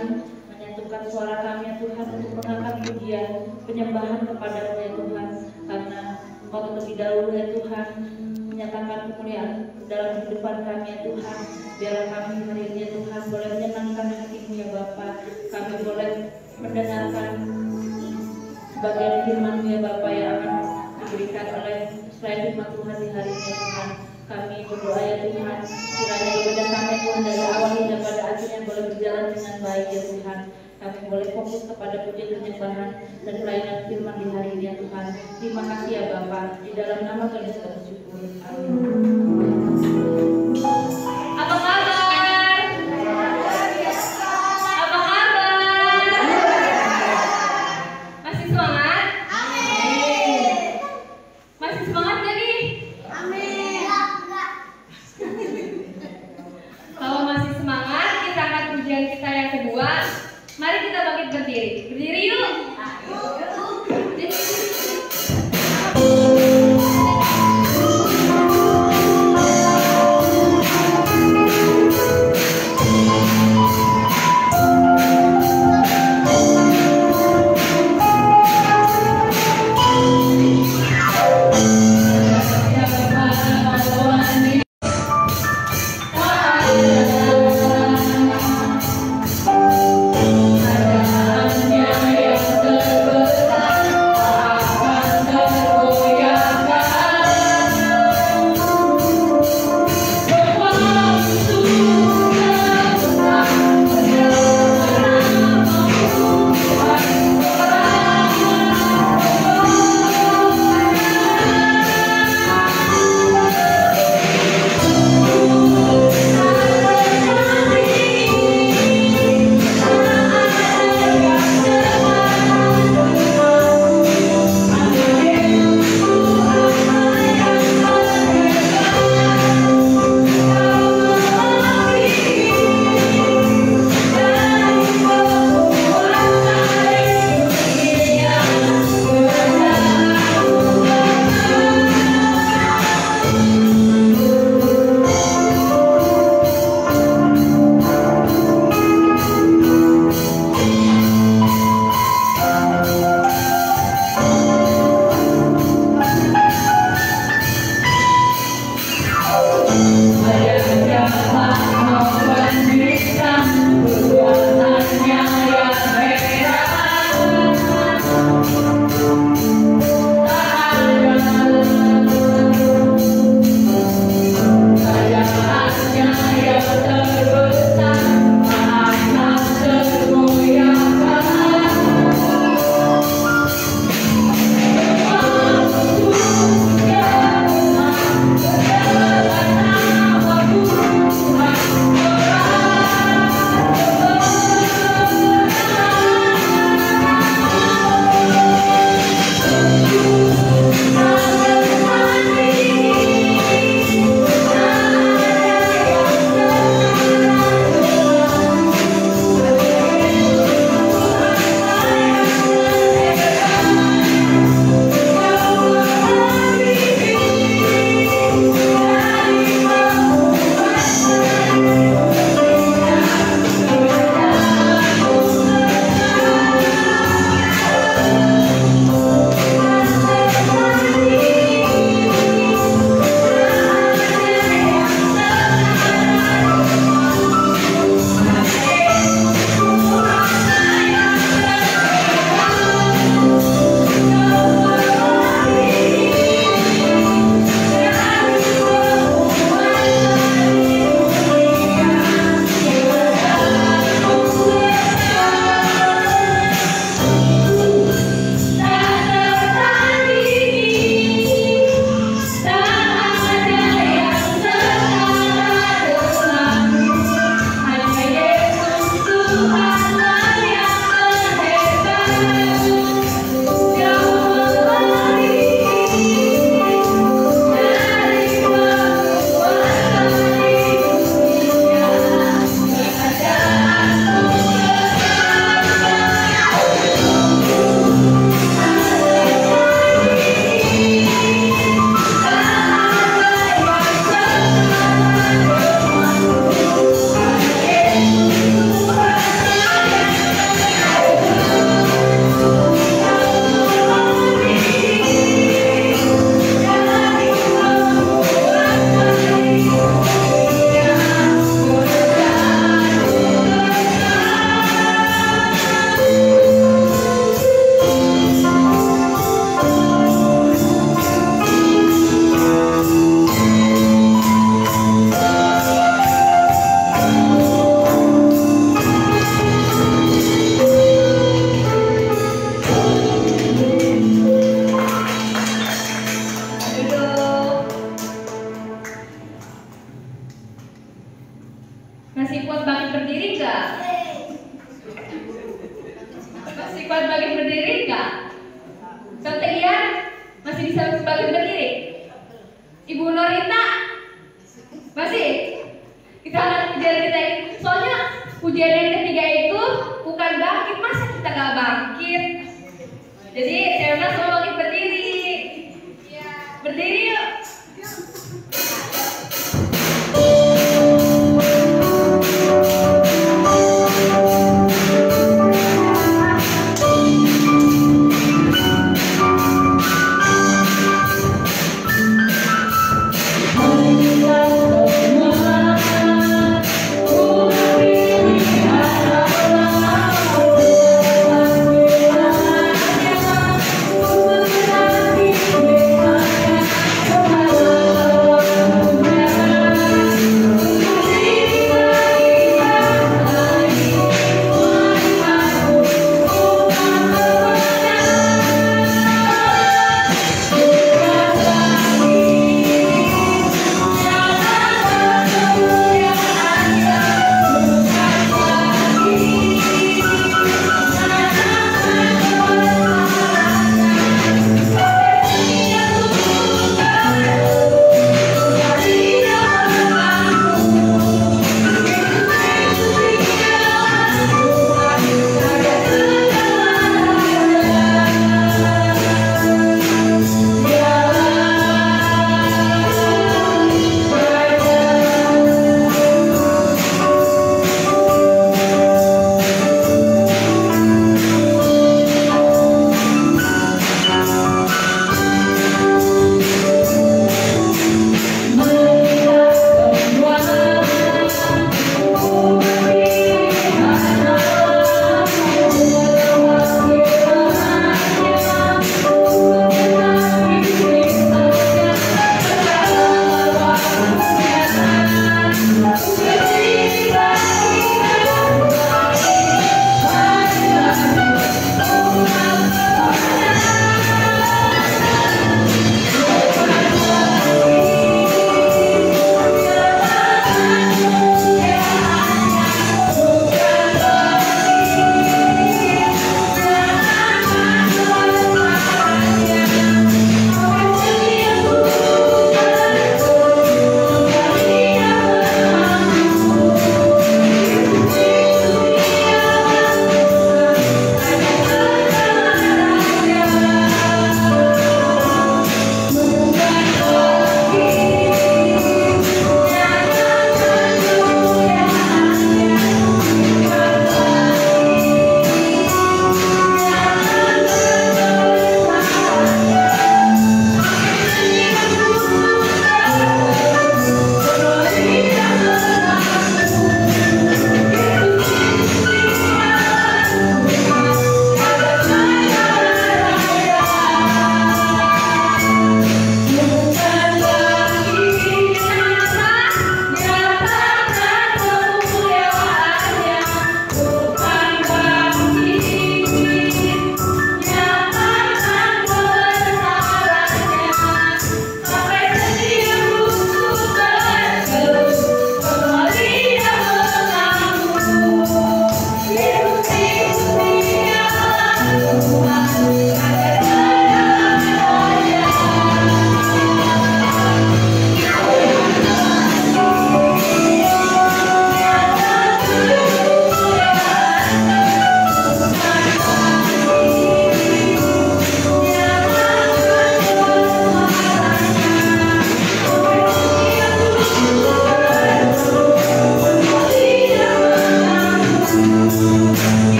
Tuhan, menyatukan suara kami ya Tuhan untuk mengangkat pujian, penyembahan kepada-Mu ya Tuhan, karena Engkau terlebih dahulu ya Tuhan menyatakan kemuliaan dalam kehidupan kami ya Tuhan. Biarlah kami hari ini ya Tuhan boleh menyenangkan hati-Mu ya Bapa, kami boleh mendengarkan bagian firman-Mu ya Bapa yang akan diberikan oleh selain firman Tuhan di hari ini ya Tuhan. Kami berdoa ya Tuhan, kiranya ibadah kami Tuhan dari awal hingga pada akhirnya boleh berjalan dengan baik ya Tuhan. Kami boleh fokus kepada pujian penyembahan dan pelayanan firman di hari ini ya Tuhan. Terima kasih ya Bapa, di dalam nama Tuhan Yesus kami bersyukur. Amin. Apa kabar? Apa kabar? Masih semangat? Amin. Masih semangat gak nih? Amin. Kalau masih semangat, kita akan pujian kita yang kedua. Mari kita bangkit berdiri. Berdiri yuk. Yeah. nggak? Masih kuat bagi berdiri nggak? Dokter Ian masih bisa bagi berdiri? Ibu Norita masih? Kita akan ujian kita ini. Soalnya ujian yang ketiga itu bukan bangkit, masa kita nggak bangkit? Jadi saya undang semua bangkit berdiri. Berdiri yuk. Oh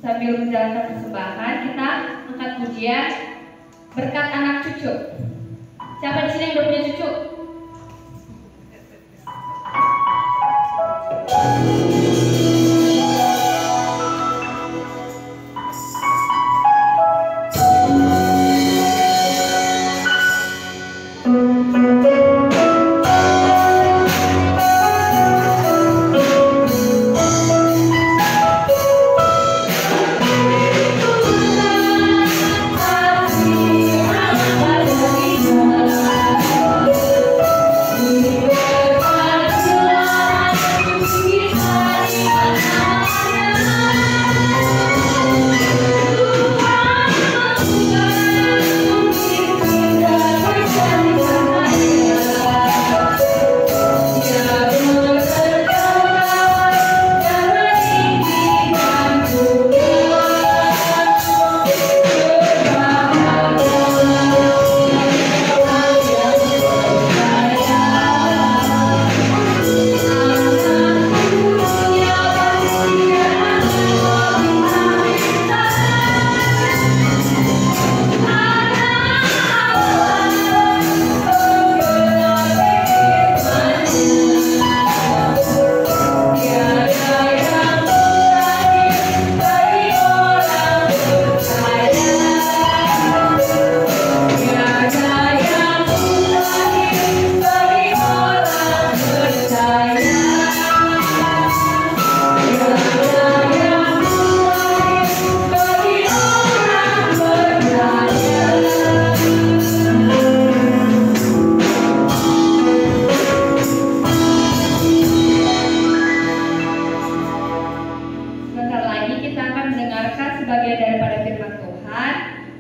sambil menjalankan persembahan kita angkat pujian berkat anak cucu. Siapa di sini yang udah punya cucu?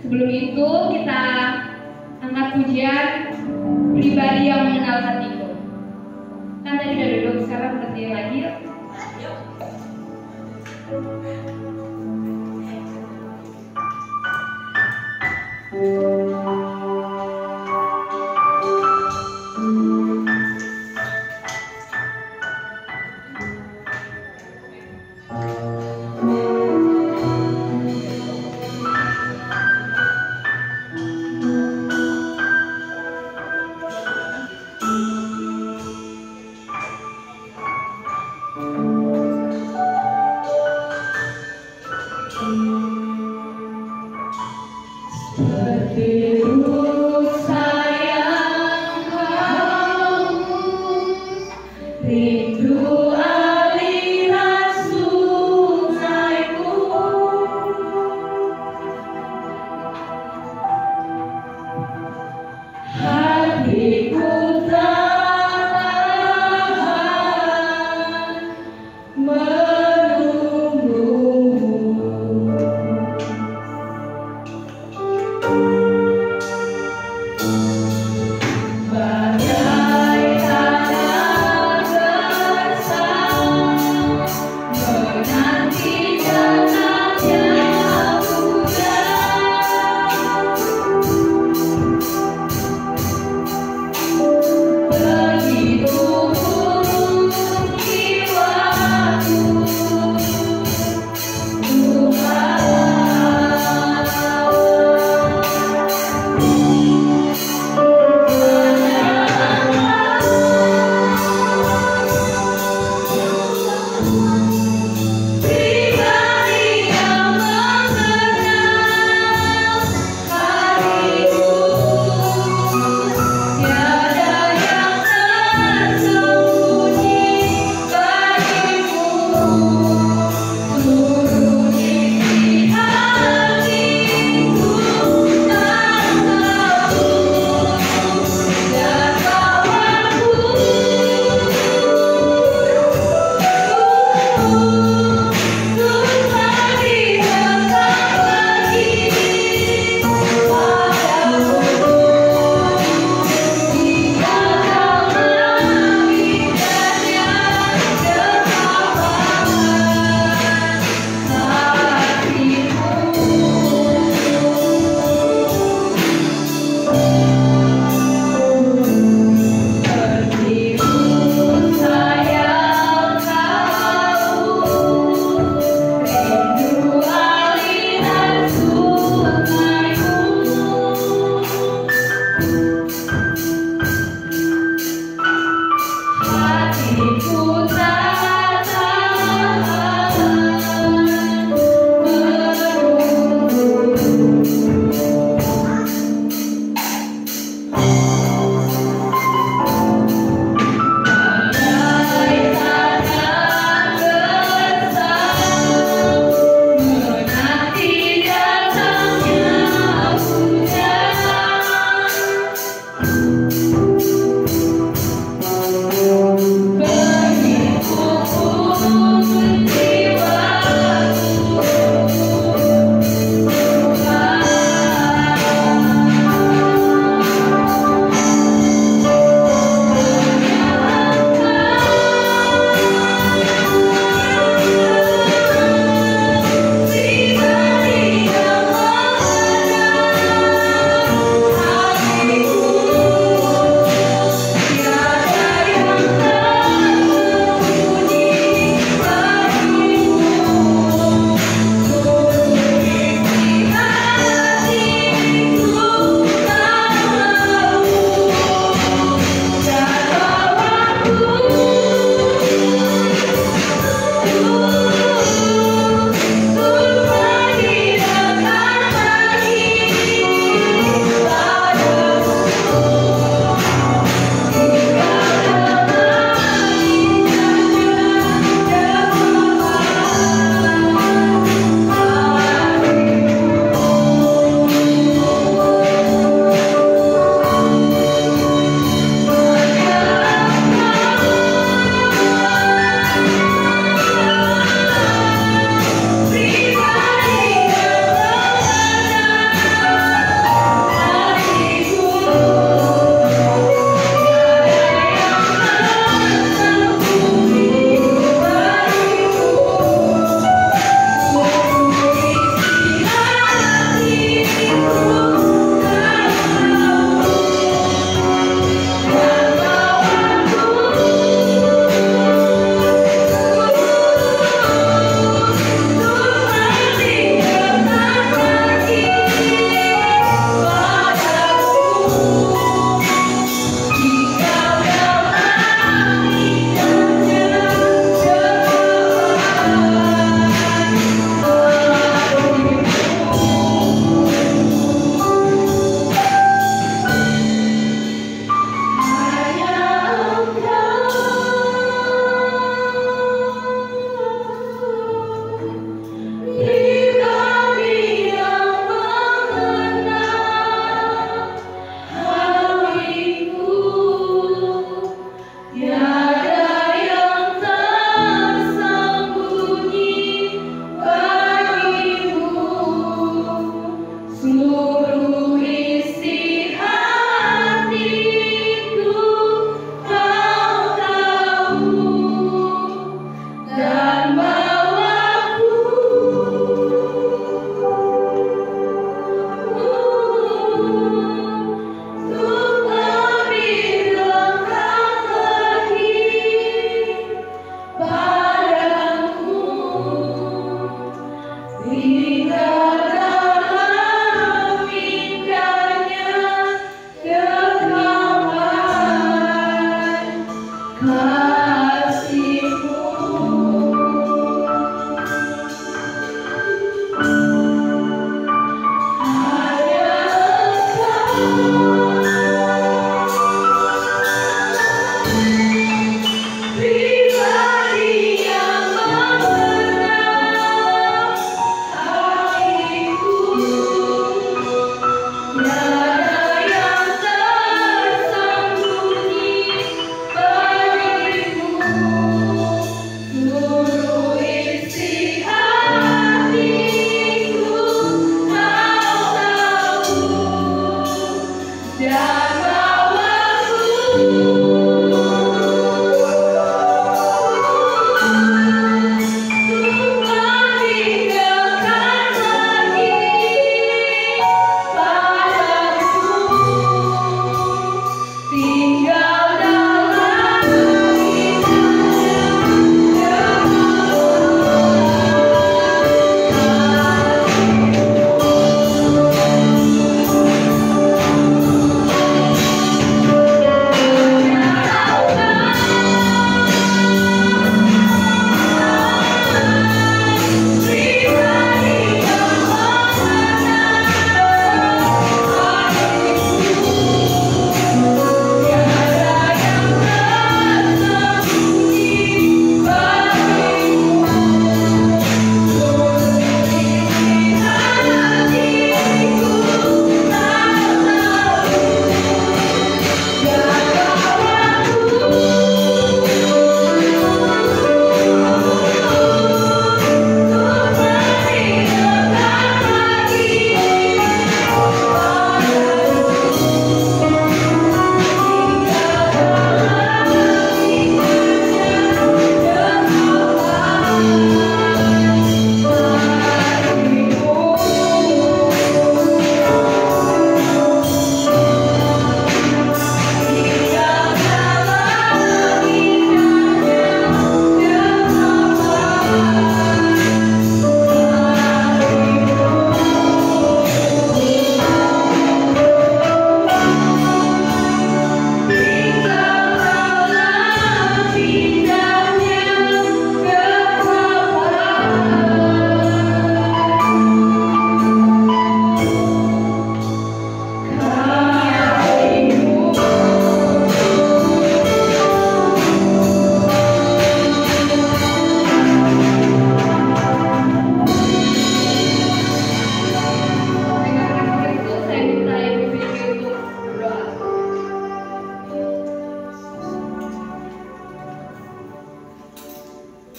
Sebelum itu kita angkat pujian pribadi yang mengenal hatiku. Kan tadi udah duduk, sekarang berdiri lagi yuk.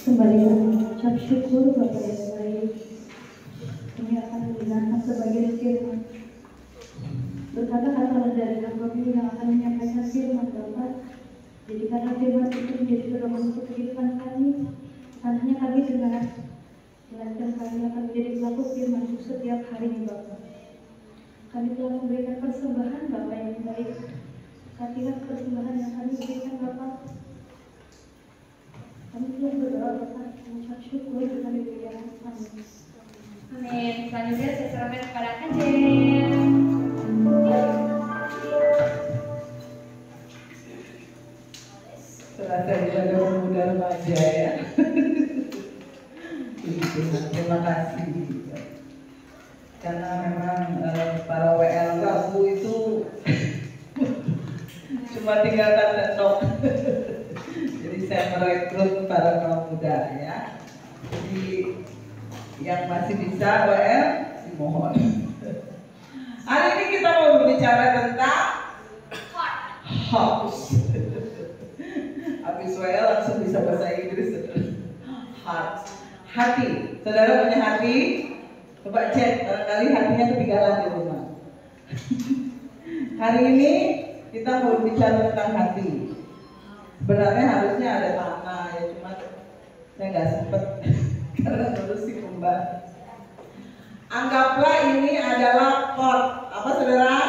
Kembali kami mengucap syukur Bapa yang baik. Kami akan mendengarkan sebagian firman. Berkata-kata dari kami yang akan menyampaikan firman Bapa. Jadikanlah firman itu menjadi pedoman untuk kehidupan kami. Bukan hanya kami dengar, melainkan kami akan menjadi pelaku firman itu setiap hari Bapa. Kami telah memberikan persembahan Bapa yang baik. Katilah persembahan yang kami berikan Bapa. Kami telah berdoa Bapa, mengucap syukur dan kami berikan kami. Amin. Selanjutnya saya serahkan kepada Kajen. Serasa ibadah pemuda remaja ya. Terima kasih. Karena memang para WL aku itu cuma tinggalkan tenok. Jadi saya merekrut para kaum muda ya. Jadi yang masih bisa WL dimohon. Hari ini kita mau berbicara tentang heart. Habis WL langsung bisa bahasa Inggris. Heart, hati. Saudara punya hati? Coba cek, barangkali hatinya ketinggalan di rumah. Hari ini kita mau bicara tentang hati. Sebenarnya harusnya ada tanah ya, cuma saya nggak sempet karena ngurusin kembali. Anggaplah ini adalah pot. Apa saudara?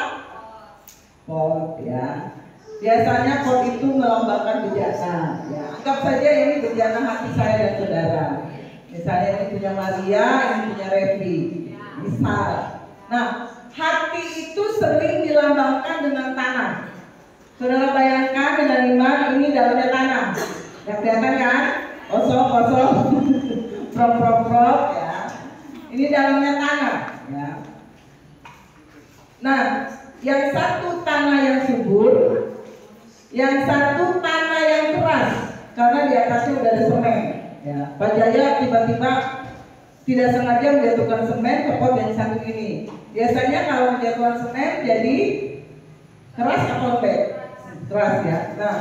Pot ya. Biasanya pot itu melambangkan bejana. Ya, anggap saja ini bejana hati saya dan saudara. Misalnya ini punya Maria, ini punya Revi. Misal. Nah, hati itu sering dilambangkan dengan tanah. Saudara bayangkan dengan iman ini dalamnya tanah. Ya kelihatan kan? Kosong, prop ya. Ini dalamnya tanah. Ya. Nah, yang satu tanah yang subur, yang satu tanah yang keras, karena di atasnya udah ada semen. Ya, Pak Jaya tiba-tiba tidak sengaja menjatuhkan semen ke pot yang satu ini. Biasanya kalau menjatuhkan semen jadi keras atau lembek? Keras ya. Nah,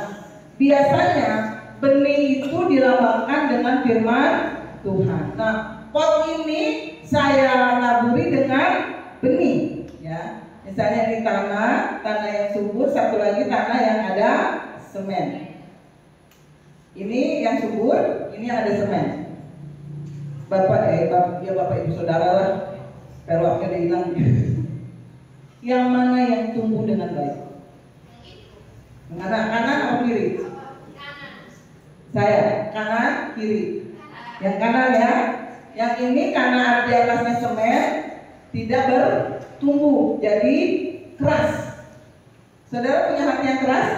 biasanya benih itu dilambangkan dengan firman Tuhan. Nah, pot ini saya naburi dengan benih. Ya, misalnya ini tanah yang subur, satu lagi tanah yang ada semen. Ini yang subur, ini yang ada semen. Bapak Ibu Saudara lah, peloknya udah hilang. Yang mana yang tumbuh dengan baik? Kanan atau kiri? Saya, kanan, kiri. Yang kanan ya. Yang ini karena di atasnya semen tidak bertumbuh, jadi keras. Saudara punya hati yang keras?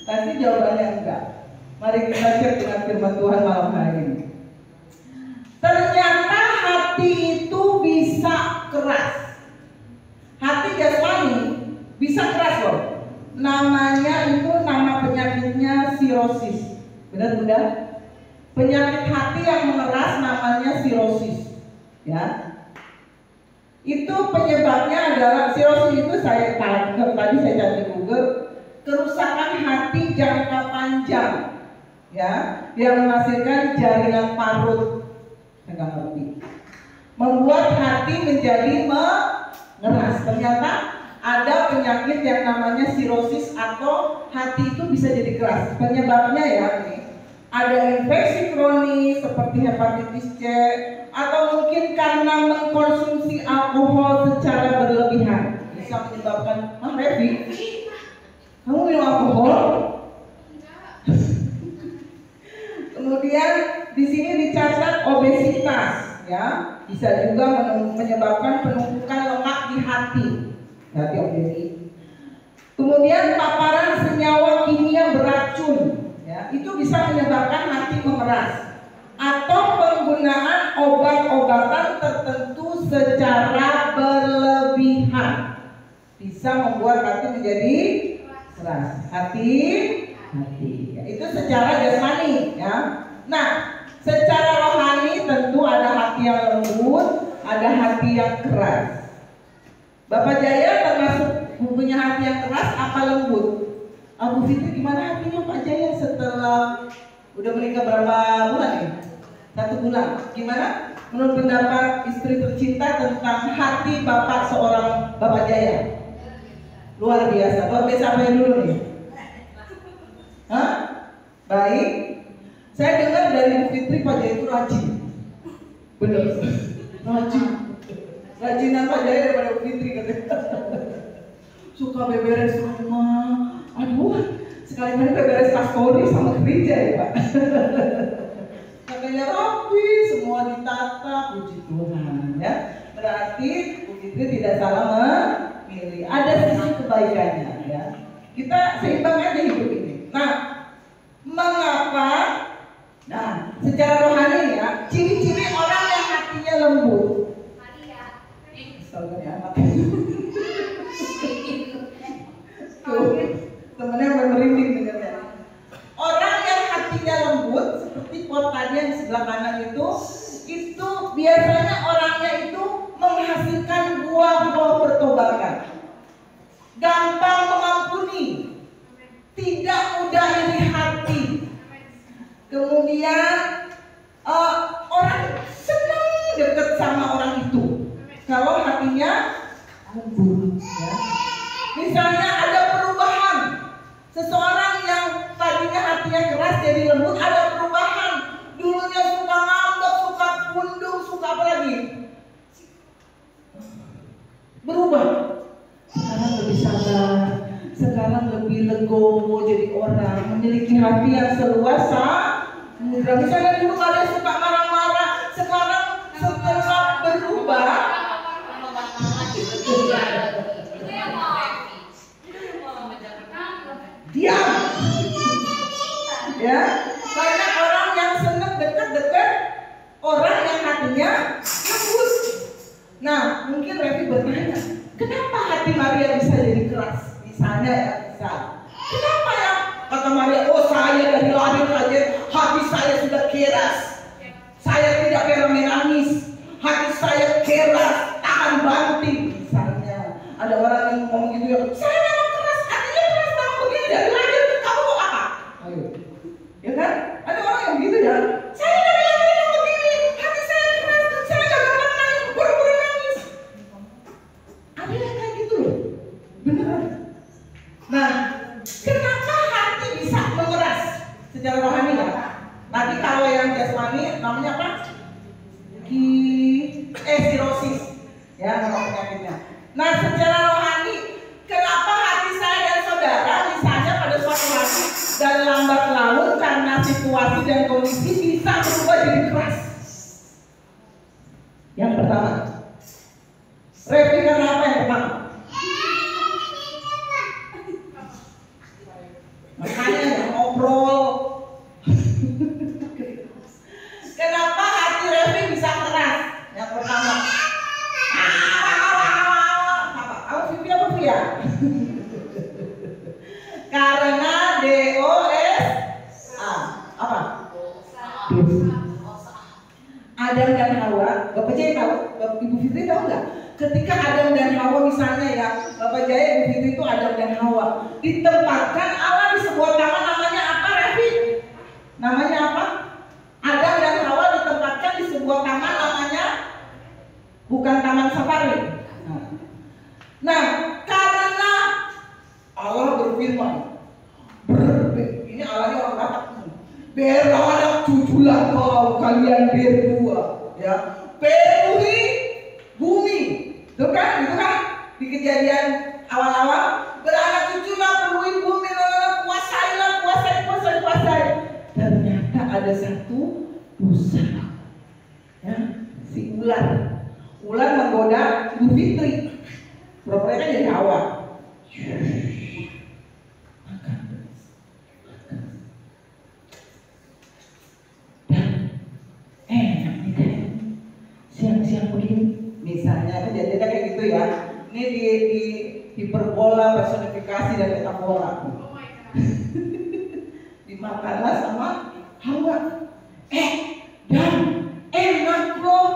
Pasti jawabannya enggak. Mari kita cek dengan firman Tuhan malam hari ini. Ternyata hati itu bisa keras. Hati jasmani bisa keras loh. Namanya itu nama penyakitnya sirosis. Benar Bunda? Penyakit hati yang mengeras namanya sirosis. Ya. Itu penyebabnya adalah sirosis itu tadi saya cari di Google. Kerusakan hati jangka panjang, ya, yang menghasilkan jaringan parut, enggak ngerti, membuat hati menjadi mengeras. Ternyata ada penyakit yang namanya sirosis atau hati itu bisa jadi keras. Penyebabnya ya ini ada infeksi kronis seperti hepatitis C, atau mungkin karena mengkonsumsi alkohol secara berlebihan bisa menyebabkan Revi, kamu minum alkohol? Kemudian di sini dicatat obesitas, ya, bisa juga menyebabkan penumpukan lemak di hati. Hati obesitas. Kemudian paparan senyawa kimia beracun, ya, itu bisa menyebabkan hati mengeras. Atau penggunaan obat-obatan tertentu secara berlebihan bisa membuat hati menjadi keras. Hati. Ya, itu secara jasmani ya. Nah, secara rohani tentu ada hati yang lembut, ada hati yang keras. Bapak Jaya termasuk punya hati yang keras apa lembut? Abu Fitri gimana hatinya Pak Jaya setelah udah menikah berapa bulan nih? 1 bulan. Gimana menurut pendapat istri tercinta tentang hati Bapak seorang Bapak Jaya? Luar biasa. Luar biasa apa yang dulu nih? Hah? Baik. Saya dengar dari Bu Fitri Pak Jaya itu rajin. Bener. Rajin. Rajinan Pak Jaya daripada Bu Fitri katanya. Suka beberes rumah. Aduh, sekali-kali beberes paspori sama gereja ya Pak. Katanya rapi, semua ditata, puji Tuhan ya. Berarti Bu Fitri tidak salah memilih. Ada sisi kebaikannya ya. Kita seimbang aja hidup ini. Nah, mengapa? Nah, secara rohani ya, ciri-ciri orang yang hatinya lembut. Tuh, temennya merinding dengarnya. Orang yang hatinya lembut seperti pot tadi yang di sebelah kanan itu biasanya orangnya itu menghasilkan buah-buah pertobatan, gampang mengampuni, tidak mudah iri hati, kemudian orang senang dekat sama orang itu kalau hatinya lembut ya. Misalnya ada perubahan, seseorang yang tadinya hatinya keras jadi lembut, ada perubahan. Dulunya suka ngambek, suka pundung, suka apa lagi? Berubah. Sekarang lebih sabar, sekarang lebih legowo jadi orang, memiliki hati yang seluas samudra. Misalnya dulu kalian suka marah-marah, sekarang setelah berubah, diam. Ya, banyak orang yang senang dekat-dekat orang yang hatinya lembut. Nah, mungkin Revi bertanya, kenapa hati Maria bisa jadi keras? Misalnya ya, kenapa ya? Kata Maria, oh saya dari lahir saja hati saya sudah keras. Saya tidak pernah menangis. Hati saya keras, tahan banting. Misalnya, ada orang yang ngomong gitu ya, saya memang keras, hatinya keras banget begini dari lahir. Kamu mau apa? Ayo, ya kan? Ada orang yang gitu ya. Saya dari lahir begini, hati saya keras, saya nggak gampang nangis, buru-buru nangis. Ada yang kayak gitu loh, beneran. Nah, kenapa hati bisa mengeras secara rohani ya? Nanti kalau yang jasmani namanya apa? Sirosis, ya nama penyakitnya. Nah, secara rohani, kenapa hati saya dan saudara misalnya pada suatu hari dari lambat laun karena situasi dan kondisi bisa berubah jadi keras? Yang pertama, Revi karena apa yang pertama? Makanya yang ngobrol. Kenapa hati Revi bisa keras? Yang pertama, apa Vivi apa Via? Karena DOSA apa? Adam dan Hawa. Bapak Jaya tahu? Ibu Fitri tahu nggak? Ketika Adam dan Hawa misalnya ya, Bapak Jaya, Ibu Fitri itu Adam dan Hawa ditempatkan Allah di sebuah taman namanya apa, Revi? Namanya apa? Adam dan Hawa ditempatkan di sebuah taman namanya bukan taman safari. Nah, karena Allah berfirman, ini Allahnya orang Batak, beranak cuculah kau kalian berdua, ya, penuhi bumi, itu kan di Kejadian awal-awal, beranak cuculah penuhi bumi, kuasailah, kuasai. Ternyata ada satu dosa, ya, si ular menggoda Ibu Fitri, pura-pura jadi Hawa. Dan enak nih kan, siang-siang begini, misalnya kejadiannya kayak gitu ya. Ini di hiperbola, personifikasi dan metafora. Dimakanlah sama Hawa. Dan enak loh,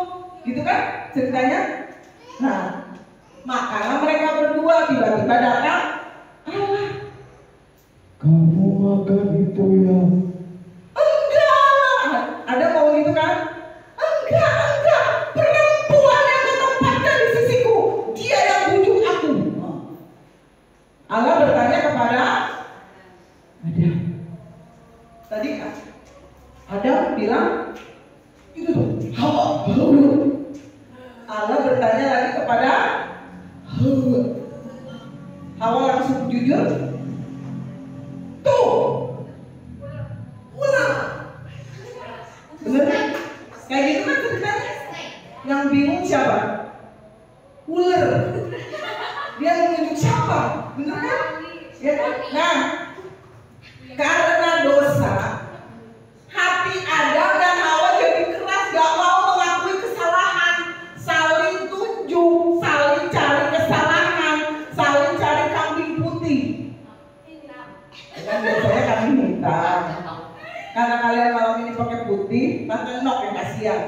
gitu kan ceritanya. Nah, makanlah mereka berdua, tiba-tiba datang Allah. Adam bilang, itu tuh, Hawa. Allah bertanya lagi kepada Hawa. Hawa langsung jujur, tuh, ular. Bener kan? Kayak gitu kan ceritanya. Yang bingung siapa? Ular. Dia menunjuk siapa? Bener kan? Ya kan? Nah, karena dosa, hati Adam dan Hawa jadi keras, gak mau mengakui kesalahan, saling tunjuk, saling cari kesalahan, saling cari kambing putih. Dan biasanya kambing hitam. Karena kalian malam ini pakai putih, Tante Nok yang kasihan.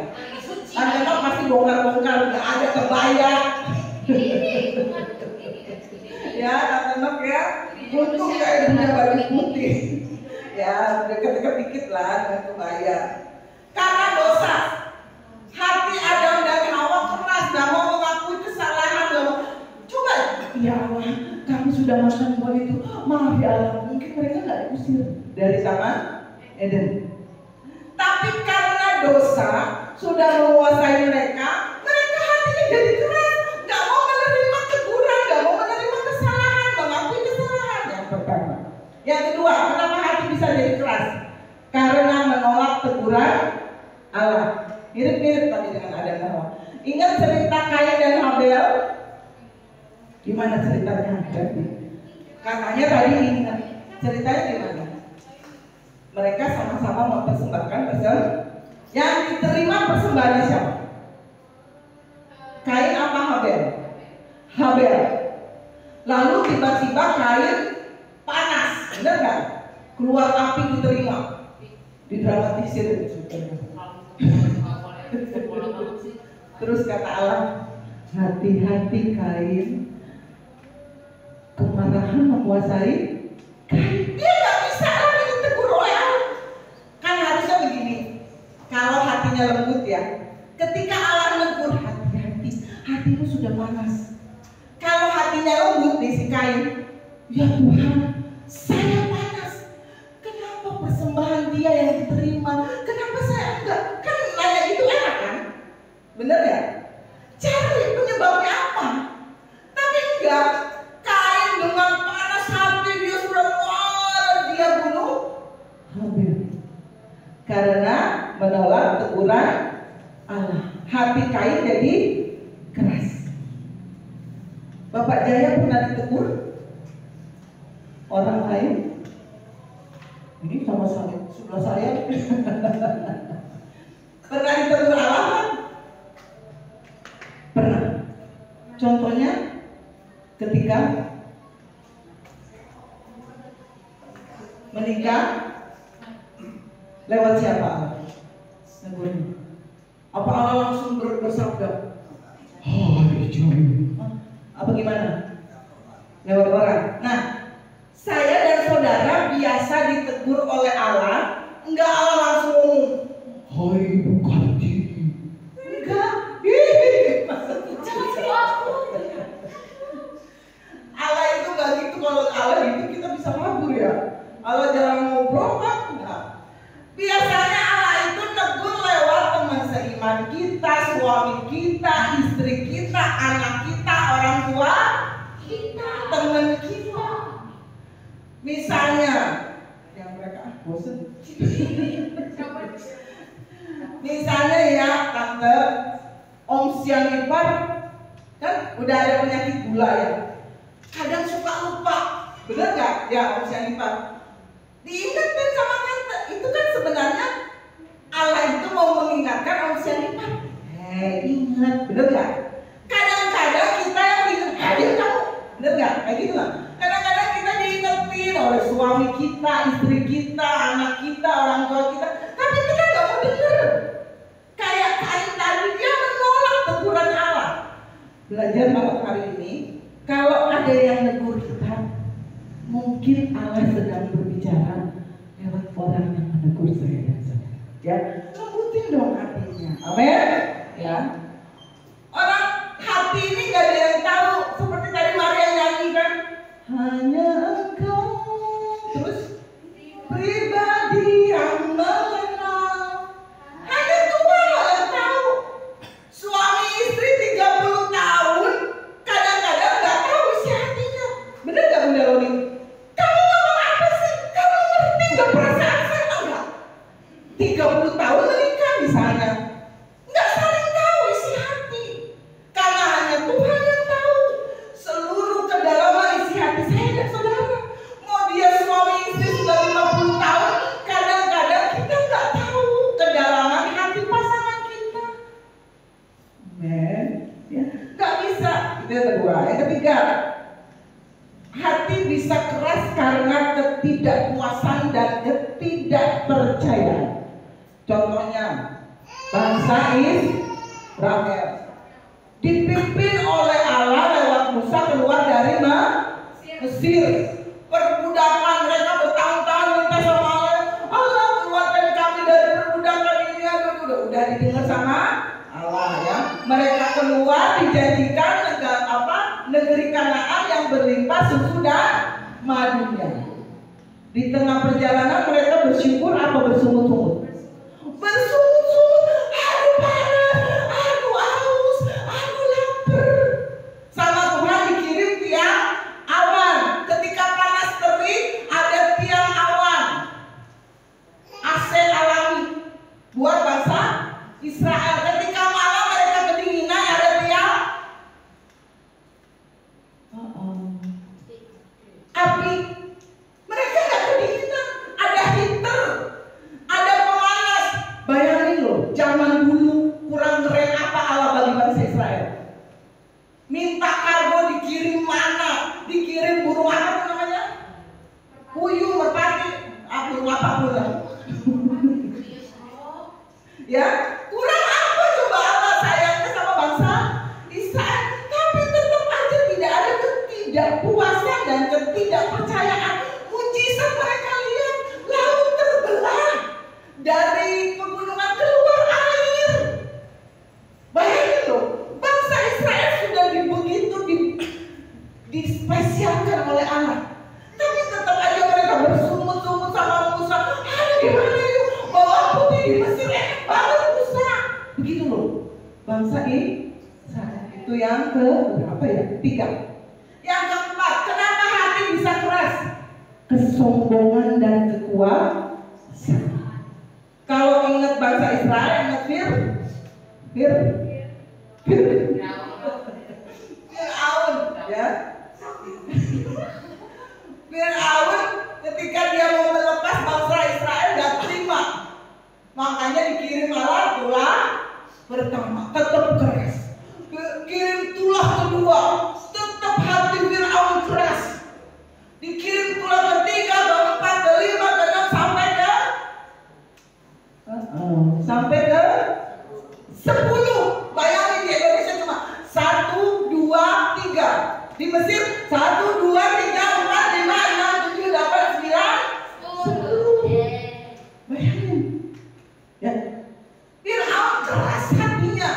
Tante Nok pasti bongkar-bongkar, gak ada kebaya. Ya, Tante Nok ya, untung kayak punya baju putih. Ya, deket-deket dikit lah dengan kebaya. Karena dosa, hati Adam dan Hawa keras, gak mau mengakui kesalahan. Coba, ya Allah, kami sudah makan buah itu. Maaf ya Allah, mungkin mereka gak diusir dari Taman Eden. Tapi karena dosa sudah menguasai mereka, mereka hatinya jadi keras, gak mau menerima teguran, gak mau menerima kesalahan, mengakui kesalahan. Yang pertama. Yang kedua, kenapa hati bisa jadi keras? Karena menolak teguran Allah. Mirip-mirip tadi dengan Adam dan Hawa. Ingat cerita Kain dan Habel? Gimana ceritanya tadi? Katanya tadi ingat ceritanya gimana? Mereka sama-sama mempersembahkan persembahan. Yang diterima persembahannya siapa? Kain apa Habel? Habel. Lalu tiba-tiba Kain panas, benar nggak? Keluar api diterima, didramatisir. Terus kata Allah, hati-hati Kain, kemarahan menguasai Kain. Dia nggak bisa lagi ditegur oleh Allah. Kan harusnya begini, kalau hatinya lembut ya, ketika Allah menegur, hati-hati, hatimu sudah panas. Kalau hatinya lembut nih si Kain, ya Tuhan, saya panas. Kenapa persembahan dia yang diterima? Kenapa saya enggak? Kan nanya itu enak kan? Bener ya? Cari penyebabnya apa? Tapi enggak. Kain dengan panas hati dia sudah marah, dia bunuh Habel. Karena menolak teguran Allah. Hati Kain jadi keras. Bapak Jaya pernah ditegur orang lain? Ini sama saya, sebelah saya. Pernah ditegur Allah kan? Pernah. Contohnya ketika menikah, lewat siapa? Negurnya. Apa Allah langsung bersabda? Apa gimana? Lewat orang. Nah, saya dan saudara biasa ditegur oleh Allah, enggak Allah langsung ngomong, hai Bukati. Enggak. Allah itu enggak gitu. Kalau Allah itu kita bisa kabur ya. Allah jarang ngobrol kan? Enggak. Biasanya Allah itu negur lewat teman seiman kita, suami kita, istri kita, anak kita, orang tua kita, teman kita. Misalnya, yang mereka bosan. Misalnya ya, tante, Om Siang Ipar kan udah ada penyakit gula ya. Kadang suka lupa, bener nggak? Ya Om Siang Ipar. Diingatkan sama tante, itu kan sebenarnya Allah itu mau mengingatkan Om Siang Ipar. Ingat, bener nggak? Kadang-kadang kita yang ingat, hadir kamu, bener nggak? Kayak gitu nggak? Kadang-kadang kita diingetin oleh suami kita, istri kita, anak kita, orang tua kita, tapi kita nggak mau denger. Kayak Kain tadi, dia menolak teguran Allah. Belajar malam hari ini, kalau ada yang negur kita, mungkin Allah sedang berbicara lewat orang yang menegur saya dan saudara. Ya, lembutin dong hatinya. Amin. Ya. Orang hati ini gak ada yang tahu. Seperti tadi Maria nyanyi kan, hanya Engkau terus pribadi yang mengenal 30 tahun menikah misalnya, nggak saling tahu isi hati, karena hanya Tuhan yang tahu seluruh kedalaman isi hati saya dan saudara. Mau dia suami istri sudah 50 tahun, kadang-kadang kita nggak tahu kedalaman hati pasangan kita. Amen. Ya, nggak bisa. Itu yang kedua. Yang ketiga, hati bisa keras karena ketidakpuasan dan ketidakpercayaan. Contohnya, bangsa Israel dipimpin oleh Allah lewat Musa keluar dari Mesir. Perbudakan mereka bertahun-tahun minta sama Allah, Allah keluarkan kami dari perbudakan ini. Udah didengar sama Allah ya. Mereka keluar dijanjikan negeri Kanaan yang berlimpah susu dan madunya. Di tengah perjalanan mereka bersyukur apa bersungut-sungut? Bersungut-sungut. Aduh panas, aduh haus, aduh lapar. Sama Tuhan dikirim tiang awan. Ketika panas terik ada tiang awan. AC alami buat bangsa Israel. Ketika malam mereka kedinginan ada tiang api. Mereka nggak kedinginan, ada heater, ada pemanas. Bayangin loh, zaman dulu kurang keren apa Allah bagi bangsa Israel. Minta kargo dikirim mana, dikirim burung apa namanya? Puyuh, merpati, burung apapun lah. Ya, kurang apa coba Allah sayangnya sama bangsa Israel, tapi tetap aja tidak ada ketidakpuasan dan ketidakpercayaan. Mujizat mereka lihat, laut terbelah, dari pegunungan keluar air. Bayangin loh, bangsa Israel sudah begitu dispesialkan oleh Allah, tapi tetap aja mereka bersungut-sungut sama Musa. Aduh gimana itu, bawa putih di Mesir enak banget Musa. Begitu loh, bangsa Israel. Itu yang berapa ya? 3. Yang keempat, kenapa hati bisa keras? Kesombongan dan kekuasaan. Kalau ingat bangsa Israel, ingat Fir'aun, ya. Fir'aun ketika dia mau melepas bangsa Israel nggak terima, makanya dikirim Allah tulah pertama, tetap keras. Kirim tulah kedua, tetap hati Fir'aun keras. Dikirim tulah ketiga, keempat, kelima, keenam sampai ke 10. Bayangin di Indonesia cuma 1, 2, 3. Di Mesir 1, 2, 3, 4, 5, 6, 7, 8, 9, 10. Bayangin ya. Fir'aun keras hatinya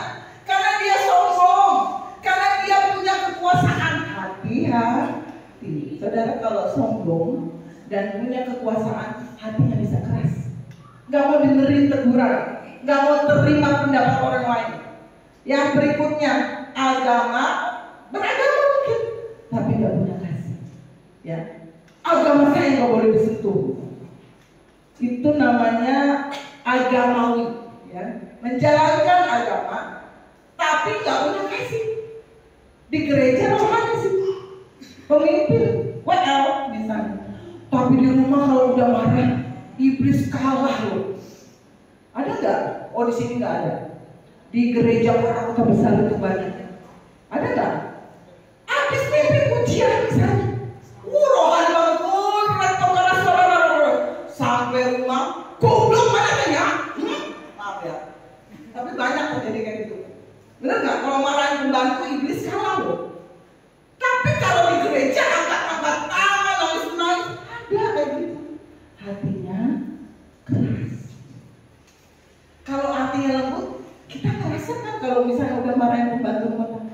karena dia sombong, karena dia punya kekuasaan. Hati-hati saudara, kalau sombong dan punya kekuasaan, hatinya bisa keras. Gak mau dengerin teguran, gak mau terima pendapat orang lain. Yang berikutnya, beragama mungkin, tapi gak punya kasih. Ya, agama saya gak boleh disentuh. Itu namanya agamawi. Ya, menjalankan agama, tapi gak punya kasih. Di gereja rohani sih, pemimpin, WL misalnya. Tapi di rumah kalau udah marah, iblis kalah loh. Ada nggak? Oh di sini nggak ada. Di gereja orang kota besar itu banyak. Ada nggak? Habis pimpin ujian misalnya, rohani banget, restoran sampai rumah, goblok mana ya? Maaf ya. Tapi banyak terjadi kayak gitu. Bener nggak? Kalau marahin pembantu, iblis kalah loh. Tapi kalau di gereja angkat-angkat tangan, nangis-nangis, ada kayak gitu. Hatinya keras. Kalau hatinya lembut, kita ngerasa kan kalau misalnya udah marahin pembantu rumah,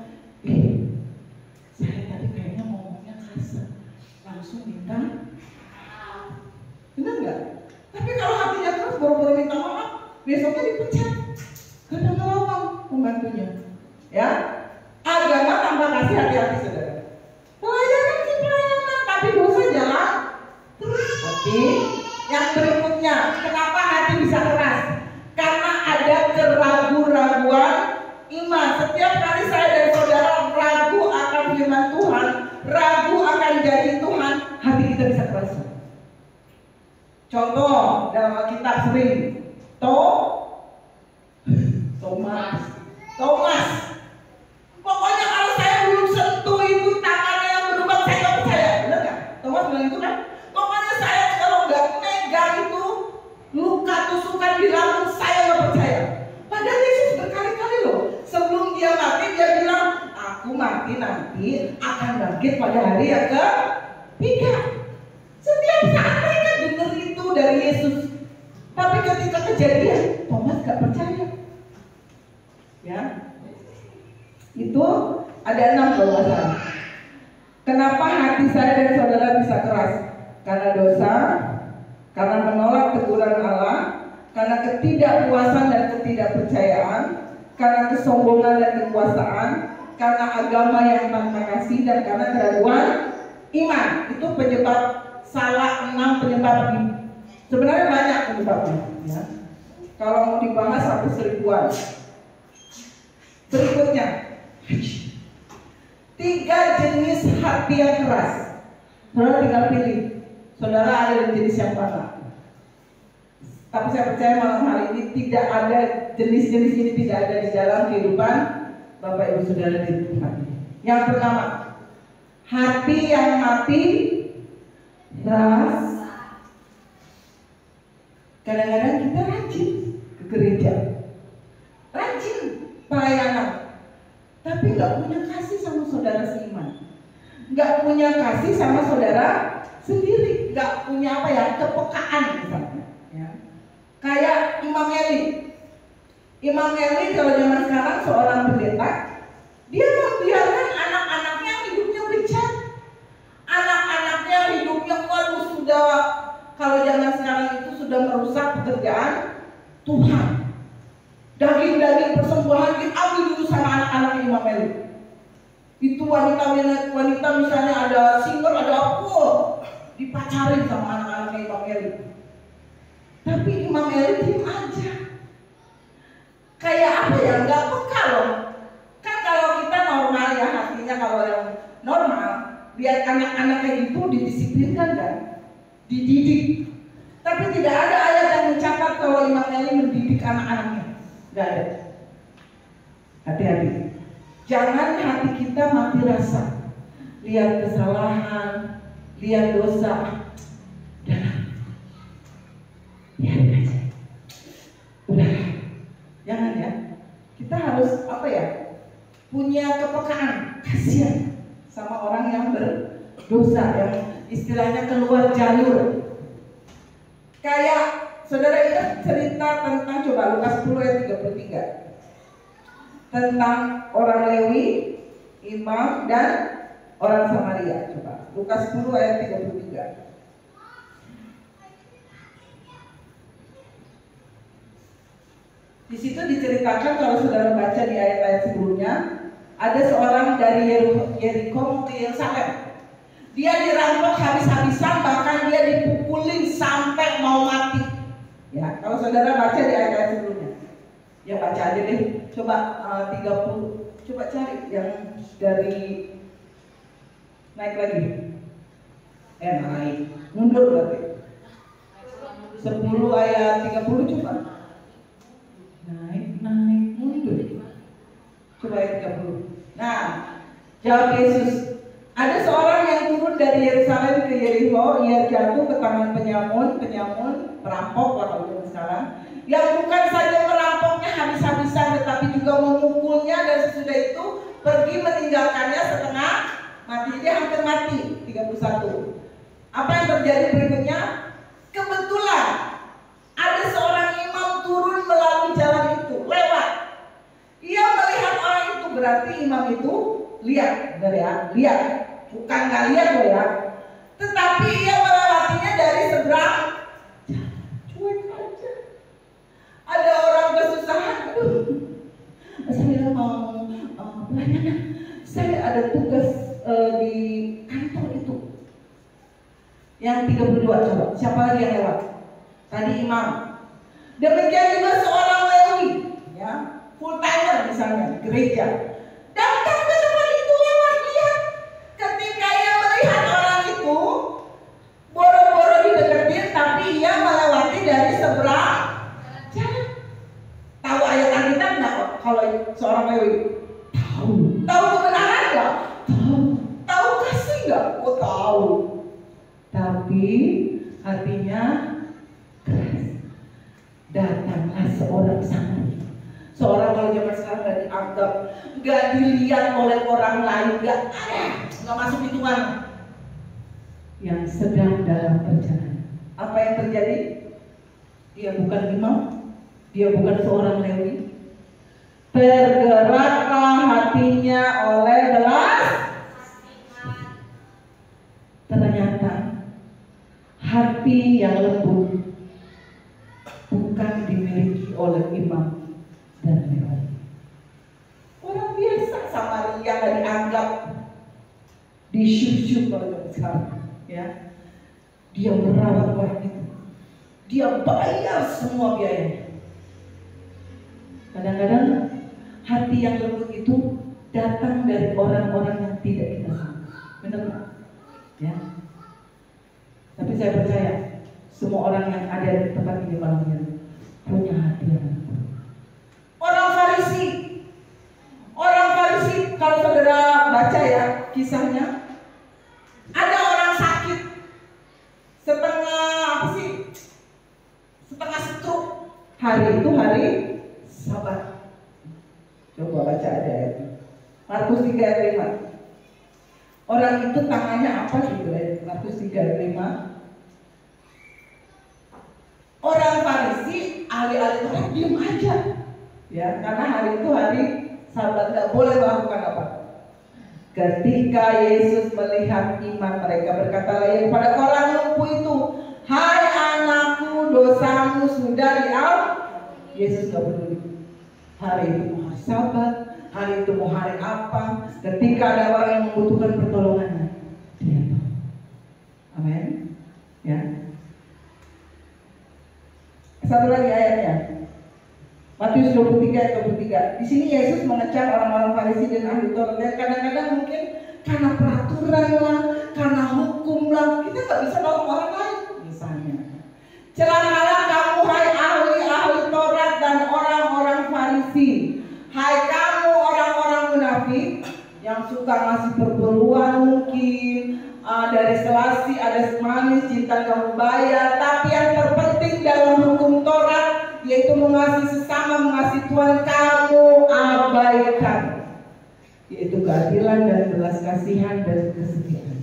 saya tadi kayaknya ngomongnya kasar, langsung minta maaf. Bener nggak? Tapi kalau hatinya keras, baru-baru minta maaf, besoknya dipecat. Karena ngomong pembantunya. Ya, agama tanpa kasih, hati-hati saudara. Pelayanan sih pelayanan, tapi dosa jalan terus. Tapi yang berikutnya, kenapa hati bisa keras? Contoh dalam Alkitab sering Thomas. Pokoknya kalau saya belum sentuh itu tangannya yang berlubang, saya nggak percaya. Benar nggak? Thomas bilang itu kan. Pokoknya saya kalau nggak megang itu luka tusukan di lambung, saya nggak percaya. Padahal Yesus berkali-kali loh, sebelum dia mati dia bilang, aku mati nanti akan bangkit pada hari yang ketiga. Setiap saat mereka dengar itu dari Yesus. Tapi ketika kejadian, Thomas gak percaya. Ya, itu ada 6 bahasan. Kenapa hati saya dan saudara bisa keras? Karena dosa, karena menolak teguran Allah, karena ketidakpuasan dan ketidakpercayaan, karena kesombongan dan kekuasaan, karena agama yang tanpa kasih, dan karena keraguan iman. Itu penyebab salah 6 penyebab ini. Sebenarnya banyak penyebabnya, ya. Kalau mau dibahas sampai 1000-an. Berikutnya, 3 jenis hati yang keras. Saudara tinggal pilih, saudara ada di jenis yang mana. Tapi saya percaya malam hari ini tidak ada jenis-jenis ini, tidak ada di dalam kehidupan Bapak Ibu Saudara di Tuhan. Yang pertama, hati yang mati keras. Kadang-kadang kita rajin ke gereja, rajin pelayanan, tapi nggak punya kasih sama saudara seiman, nggak punya kasih sama saudara sendiri, nggak punya kepekaan misalnya. Ya. Kayak Imam Eli kalau zaman sekarang seorang pendeta, dia membiarkan anak-anaknya hidupnya bejat, anak-anaknya hidupnya sudah, kalau zaman sekarang itu sudah merusak pekerjaan Tuhan. Daging-daging persembahan diambil dulu sama anak-anak Imam Eli. Itu wanita misalnya ada singer, ada apa, dipacarin sama anak-anak Imam Eli. Tapi Imam Eli diam aja. Kayak apa ya, nggak peka loh. Kan kalau kita normal ya, artinya kalau yang normal, lihat anak-anak kayak gitu didisiplinkan kan, dididik. Tapi tidak ada ayat yang mencatat kalau Imam Eli mendidik anak-anaknya. Nggak ada. Hati-hati. Jangan hati kita mati rasa. Lihat kesalahan, lihat dosa, dan biarin aja. Udah. Jangan ya. Kita harus punya kepekaan, kasihan sama orang yang berdosa, yang istilahnya keluar jalur. Kayak saudara ingat cerita tentang, coba Lukas 10 ayat 33, tentang orang Lewi, imam, dan orang Samaria. Coba Lukas 10 ayat 33. Di situ diceritakan, kalau saudara baca di ayat-ayat sebelumnya, ada seorang dari Yeriko ke Yerusalem. Dia dirampok habis-habisan, bahkan dia dipukulin sampai mau mati. Ya, kalau saudara baca di ayat-ayat sebelumnya, ya baca aja deh. Coba 30, coba cari yang dari naik lagi. Naik, mundur berarti. 10 ayat 30 coba. Naik, mundur. Coba ayat 30. Nah, jawab Yesus. Ada seorang yang turun dari Yerusalem ke Yeriko, ia jatuh ke tangan penyamun, perampok kalau zaman sekarang, yang bukan saja merampoknya habis-habisan, tetapi juga memukulnya, dan sesudah itu pergi meninggalkannya setengah mati. Dia hampir mati. 31. Apa yang terjadi berikutnya? Kebetulan ada seorang imam turun melalui jalan itu, lewat. Ia melihat orang itu, berarti imam itu lihat, lihat, bukan nggak lihat loh ya. Tetapi ia melewatinya dari seberang, cuek aja. Ada orang kesusahan, saya mau pelayanan, saya ada tugas di kantor itu. Yang 32 coba, siapa lagi yang lewat? Tadi imam. Demikian juga seorang Lewi, ya, full timer misalnya di gereja. Datang ke tempat itu, lewat dia. Ketika ia melihat orang itu, boro-boro dideketin, tapi ia kalau seorang Lewi? Tahu. Tahu kebenaran nggak? Tahu. Tahu kasih nggak? Oh tahu. Tapi hatinya keras. Datanglah seorang Samaria. Seorang kalau zaman sekarang nggak dianggap, nggak dilihat oleh orang lain, nggak masuk hitungan. Yang sedang dalam perjalanan. Apa yang terjadi? Dia bukan imam, dia bukan seorang Lewi. Tergeraklah hatinya oleh belas. Ternyata hati yang lembut bukan dimiliki oleh imam dan Lewi. Orang biasa Samaria nggak dianggap, disyusyuk kalau sekarang. Ya, dia merawat orang itu, dia bayar semua biayanya. Kadang-kadang hati yang lembut itu datang dari orang-orang yang tidak kita sangka. Benar nggak? Ya. Tapi saya percaya semua orang yang ada di tempat ini malam ini punya hati yang lembut. Orang Farisi kalau saudara baca ya kisahnya, ada orang sakit setengah stroke. Hari itu hari Sabat. Coba baca aja ya. Markus 3 ayat 5. Orang itu tangannya apa gitu ya? Markus 3 ayat 5. Orang Farisi, ahli-ahli Taurat diam aja. Ya, karena hari itu hari Sabat, nggak boleh melakukan apa. Ketika Yesus melihat iman mereka, berkatalah ia kepada orang lumpuh itu, hai anakku, dosamu sudah diampuni. Yesus nggak peduli. Hari itu mau hari Sabat, hari itu mau hari apa, ketika ada orang yang membutuhkan pertolongannya, dia tahu. Amin. Ya. Satu lagi ayatnya. Matius 23 ayat 23. Di sini Yesus mengecam orang-orang Farisi dan ahli Taurat. Kadang-kadang mungkin karena peraturan lah, karena hukum lah, kita nggak bisa nolong orang lain. Misalnya, celakalah kamu hai ahli Taurat dan orang-orang Farisi. Hai kamu orang-orang munafik yang suka ngasih perpuluhan mungkin, dari selasi ada manis, cinta kamu bayar. Tapi yang terpenting dalam hukum Taurat yaitu mengasihi sesama, mengasihi Tuhan, kamu abaikan, yaitu keadilan dan belas kasihan dan kesetiaan.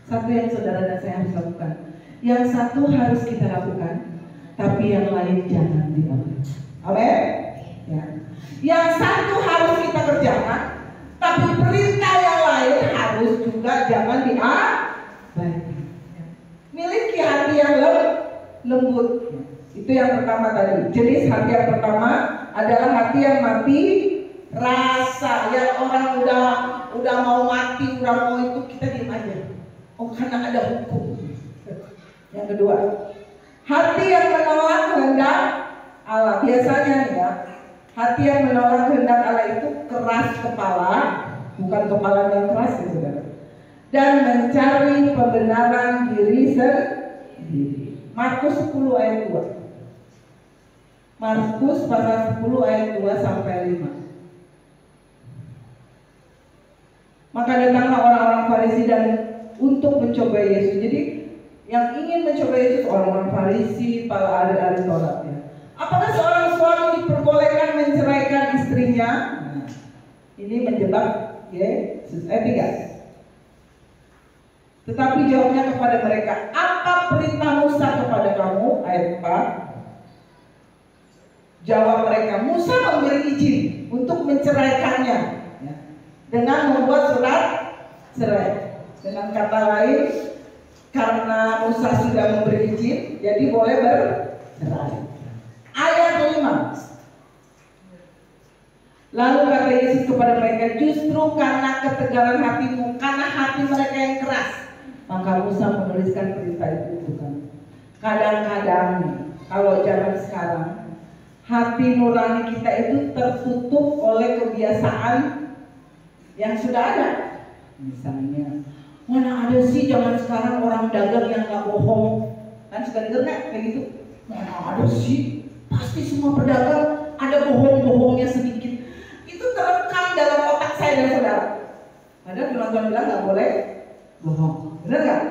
Satu yang saudara dan saya harus lakukan, yang satu harus kita lakukan, tapi yang lain jangan diabaikan. Amin. Ya. Yang satu harus kita kerjakan, tapi perintah yang lain harus juga jangan diabaikan. Miliki hati yang lembut. Itu yang pertama tadi. Jenis hati yang pertama adalah hati yang mati rasa. Yang orang udah mau mati, udah mau itu, kita diam aja. Oh, karena ada hukum. Yang kedua, hati yang menolak kehendak Allah. Biasanya nih ya, hati yang menolak kehendak Allah itu keras kepala, bukan kepala yang keras ya saudara. Dan mencari pembenaran diri sendiri. Markus 10 ayat 2. Markus pasal 10 ayat 2 sampai 5. Maka datanglah orang-orang Farisi dan untuk mencoba Yesus. Jadi yang ingin mencoba Yesus orang-orang Farisi, para ahli-ahli Taurat ya. Apakah seorang suami diperbolehkan menceraikan istrinya? Nah, ini menjebak Yesus. Ayat 3. Tetapi jawabnya kepada mereka, apa perintah Musa kepada kamu? Ayat 4. Jawab mereka, Musa memberi izin untuk menceraikannya ya, dengan membuat surat cerai. Dengan kata lain, karena Musa sudah memberi izin, jadi boleh bercerai. Ayat 5. Lalu kata Yesus kepada mereka, justru karena ketegaran hatimu, karena hati mereka yang keras, maka Musa menuliskan perintah itu untuk kamu. Kadang-kadang kalau zaman sekarang, hati nurani kita itu tertutup oleh kebiasaan yang sudah ada. Misalnya, mana ada sih zaman sekarang orang dagang yang gak bohong? Kan suka denger gak kayak gitu? Mana ada sih? Pasti semua pedagang ada bohong-bohongnya sedikit. Ada firman Tuhan bilang nggak boleh bohong, benar nggak?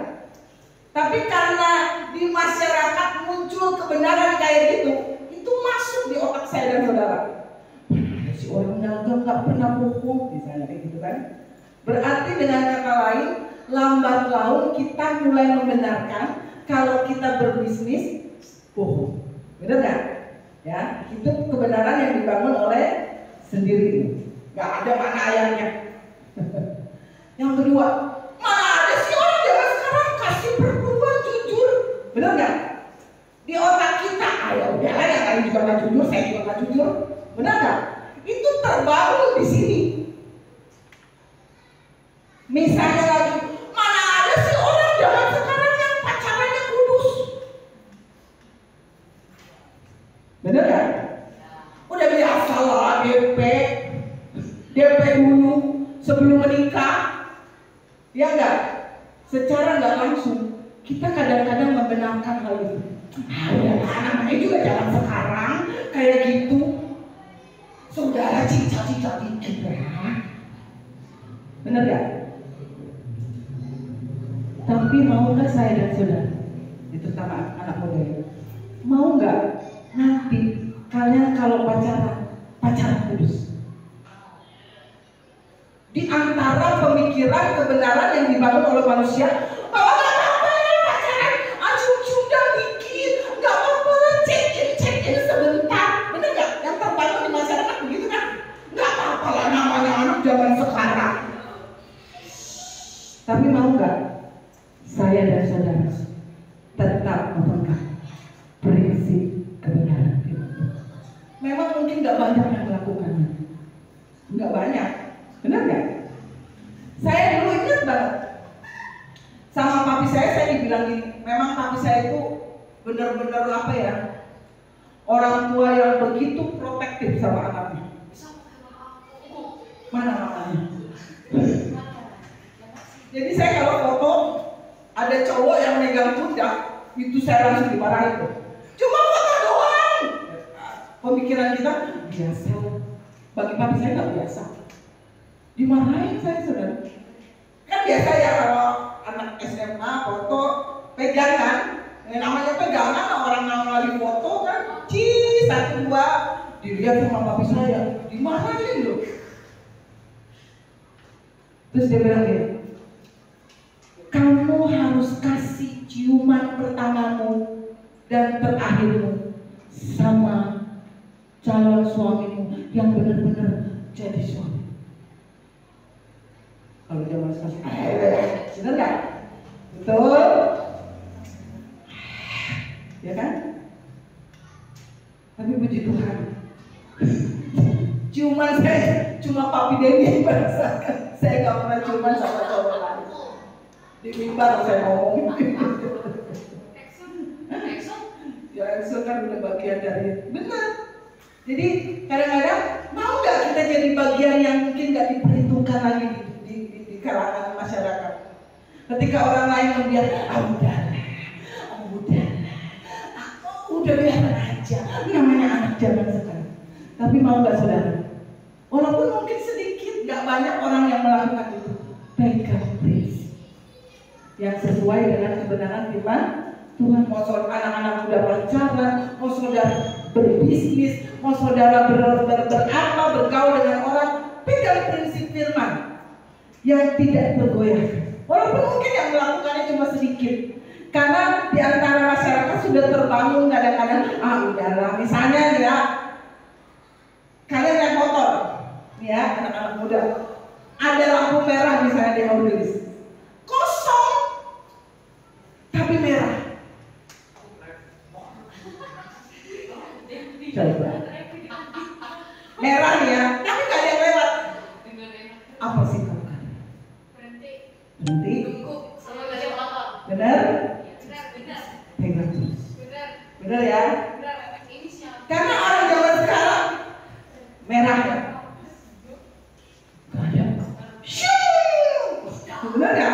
Tapi karena di masyarakat muncul kebenaran kayak gitu, itu masuk di otak saya dan saudara. Si orang dagang nggak pernah bohong, misalnya kayak gitu kan? Berarti dengan kata lain, lambat laun kita mulai membenarkan kalau kita berbisnis bohong, benar nggak? Ya, itu kebenaran yang dibangun oleh sendiri, nggak ada mana ayahnya. Yang kedua, mana ada sih orang zaman sekarang kasih perempuan jujur, benar nggak? Di otak kita, ayo udahlah yang lain juga nggak jujur, saya juga nggak jujur, benar nggak? Itu terbangun di sini. Misalnya lagi, mana ada sih orang zaman sekarang yang pacarannya kudus, benar nggak? Udah biasa lah DP dulu sebelum menikah, ya enggak? Secara nggak langsung kita kadang-kadang membenarkan hal itu. Namanya juga zaman sekarang kayak gitu. Saudara cinta-cinta dikit ya, bener gak? Tapi mau nggak saya dan saudara, itu sama anak muda ya, mau nggak nanti kalian kalau pacaran kudus? Di antara pemikiran kebenaran yang dibangun oleh manusia, bahwa nggak apa-apa ya pacaran, acung-acung dikit, nggak apa-apa lah check-in sebentar, bener nggak? Yang terbangun di masyarakat begitu kan? Nggak apa-apa lah namanya anak zaman sekarang. Tapi mau nggak saya dan saudara tetap memegang prinsip kebenaran itu? Memang mungkin nggak banyak yang melakukannya, nggak banyak. Benar nggak? Saya dulu ingat banget sama papi saya dibilang gini. Memang papi saya itu benar-benar apa ya, orang tua yang begitu protektif sama anaknya. Mana mamanya? Jadi saya kalau foto ada cowok yang megang pundak, itu saya langsung dimarahin. Cuma foto doang. Pemikiran kita biasa. Bagi papi saya nggak biasa. Dimarahin saya saudara. Kan biasa ya kalau anak SMA foto pegangan, namanya pegangan orang lagi foto kan, satu dua dilihat sama papi saya, dimarahin loh. Terus dia bilang gini, kamu harus kasih ciuman pertamamu dan terakhirmu sama calon suamimu yang benar-benar jadi suami. Kalau zaman sekarang, benar nggak? Betul, ya kan? Tapi puji Tuhan, ciuman saya cuma papi Dewi yang merasakan. Saya nggak pernah ciuman sama cowok lain. Di mimbar saya ngomong. Ya Exo kan udah bagian dari benar. Jadi kadang-kadang mau nggak kita jadi bagian yang mungkin nggak diperhitungkan lagi di kalangan masyarakat. Ketika orang lain membiarkan, udah biarin aja, namanya anak zaman sekarang. Tapi mau nggak saudara? Walaupun mungkin sedikit, nggak banyak orang yang melakukan itu. Pegang prinsip yang sesuai dengan kebenaran firman Tuhan. Mau saudara anak-anak muda pacaran, mau saudara berbisnis, mau saudara bergaul dengan orang, pegang prinsip firman yang tidak tergoyahkan. Walaupun mungkin yang melakukannya cuma sedikit, karena di antara masyarakat sudah terbangun kadang-kadang, udahlah, misalnya ya, kalian naik motor, ya anak-anak muda, ada lampu merah misalnya di mobil, kosong, tapi merah. Coba, merah ya, tapi gak ada yang lewat. Apa sih kamu? Berhenti. Benar? Pegang terus. Benar ya? Karena orang zaman sekarang merah ya. Gak ada. Benar ya?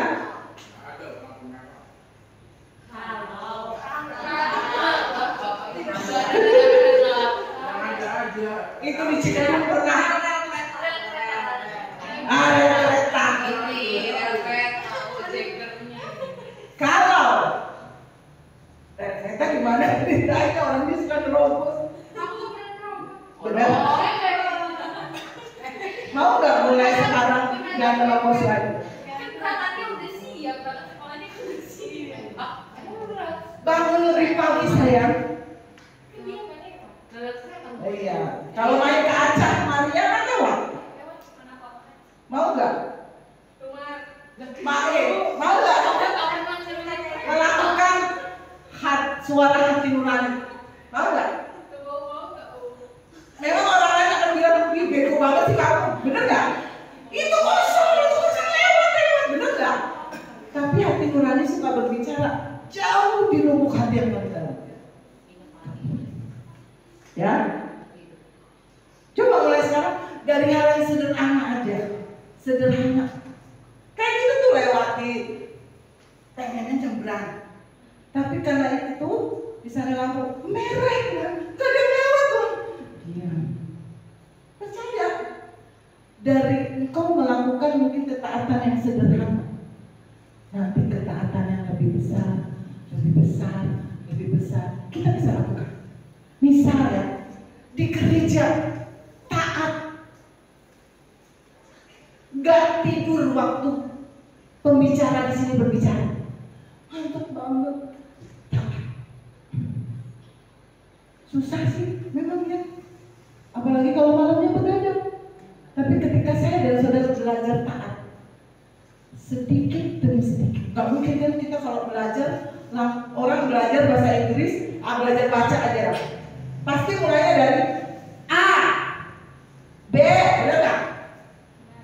Itu di Cikarang pernah ada kereta. Jangan melopos lagi. Kan berangkatnya udah siap, berangkat sekolahnya udah siap. Bangun lebih pagi sayang. Oh iya. Kalau main ke Aceh Maria kan lewat. Mau nggak? Mau nggak? Melakukan suara hati nurani. Mau nggak? Memang orang lain akan bilang lebih bego banget sih kamu, bener nggak? Itu kosong lewat, bener nggak? Tapi hati nurani suka berbicara jauh di lubuk hati yang paling dalam. Ya, coba mulai sekarang dari hal yang sederhana aja, sederhana. Kayak gitu tuh lewati, pengennya nyebrang, tapi karena itu di sana lampu merah, gak ada yang lewat tuh. Diam, percaya. Dari engkau melakukan mungkin ketaatan yang sederhana, nanti ketaatan yang lebih besar, lebih besar, kita bisa lakukan. Misalnya di gereja taat, gak tidur waktu pembicara di sini berbicara, mantap banget, taat. Susah sih, memang ya. Apalagi kalau malamnya begadang. Tapi ketika saya dan saudara belajar taat, sedikit demi sedikit. Gak mungkin kan kita kalau belajar, orang belajar bahasa Inggris, belajar baca aja. Pasti mulainya dari A, B, benar nggak?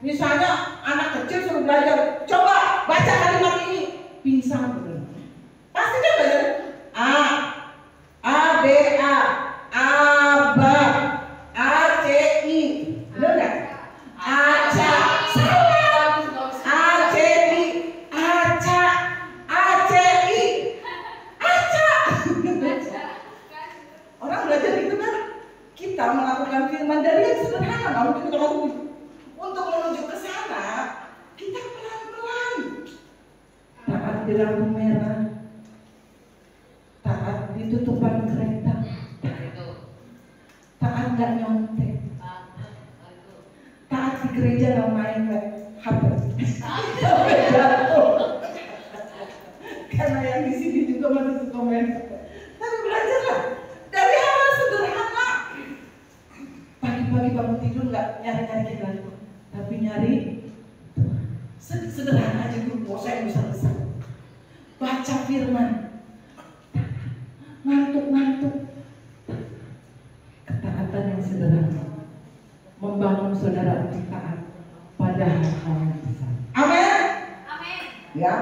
Misalnya anak kecil suruh belajar, coba baca kalimat ini, pingsan benar. Pasti kan belajar A, B, A, B, A, C, I, benar nggak? Aca, salah. A, C, I, aca, A, C, I, aca. Orang belajar itu kan kita melakukan firman dari yang sederhana, nggak mungkin kalau untuk menuju ke sana kita pelan-pelan. Taat di lampu merah, taat di tutupan kereta, taat nggak nyontek, taat di gereja nggak main HP, sampai jatuh. Karena yang di sini juga masih komen. Tapi belajarlah dari hal sederhana. Pagi-pagi bangun tidur nggak nyari-nyari kita, tapi nyari sederhana aja dulu. Mau saya besar-besar. Baca firman, ngantuk-ngantuk. Ketaatan yang sederhana membangun saudara untuk taat pada hal yang besar. Amin. Amin. Ya.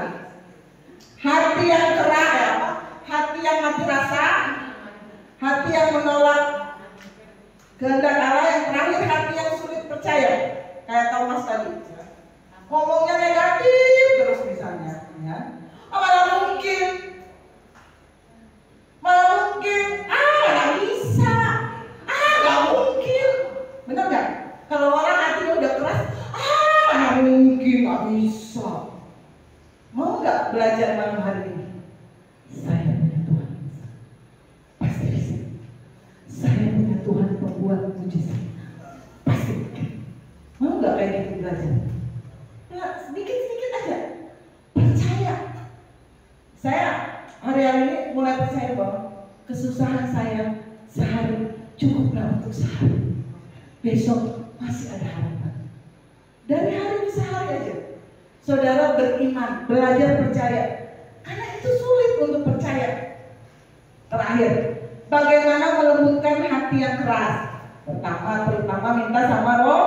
Hati yang keras, hati yang mati rasa, hati yang menolak kehendak Allah, yang terakhir hati yang sulit percaya. Kayak Thomas tadi, ngomongnya negatif terus misalnya, ya. Mana mungkin, mana bisa, nggak mungkin, benar nggak? Kalau orang hatinya udah keras, mana mungkin nggak bisa. Mau nggak belajar malam hari ini? Saya punya Tuhan besar, pasti bisa. Saya punya Tuhan pembuat mujizat, pasti bisa. Mau nggak kayak gitu belajar? Nah, sedikit-sedikit aja, percaya. Saya hari-hari ini mulai percaya bahwa kesusahan saya sehari cukuplah untuk sehari. Besok masih ada harapan. Dari hari ke sehari aja. Saudara beriman, belajar percaya. Karena itu sulit untuk percaya. Terakhir, bagaimana melembutkan hati yang keras? Terutama minta sama Roh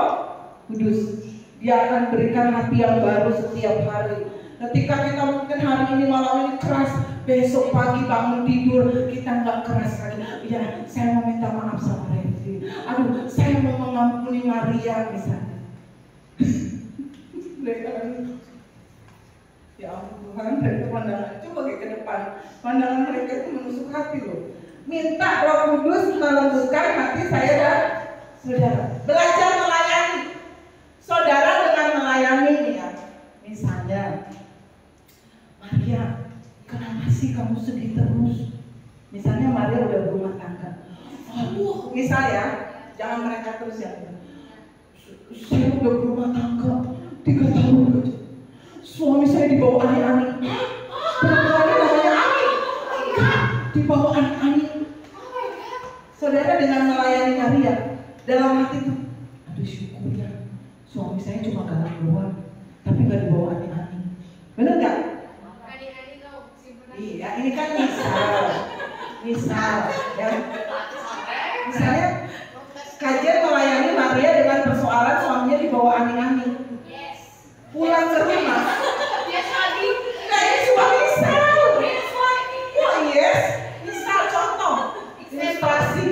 Kudus. Dia akan berikan hati yang baru setiap hari. Ketika kita mungkin hari ini malam ini keras, besok pagi bangun tidur kita nggak keras lagi. Ya, saya mau minta maaf sama Revi. Aduh, saya mau mengampuni Maria misalnya. Ya ampun Tuhan, dari pandangan coba ke depan, pandangan mereka itu menusuk hati loh. Minta Roh Kudus melembutkan hati saya dan saudara. Belajar melayani saudara dengan melayani ya. Misalnya, Maria, kenapa sih kamu sedih terus? Misalnya Maria udah berumah tangga. Aduh, misalnya, jangan mereka terus ya. Saya udah berumah tangga, 3 tahun. Suami saya dibawa aneh-aneh. Perempuannya namanya Ani. Dibawa aneh-aneh. Saudara, dengan melayani Maria, dalam hati itu, aduh syukur ya, suami saya cuma galak doang, tapi gak dibawa aneh-aneh. Bener gak? Iya, ini kan misal ya. Misalnya kajian melayani Maria dengan persoalan suaminya dibawa aneh-aneh. Pulang ke rumah. Nah, ini cuma misal. Oh yes, misal contoh. Ilustrasi.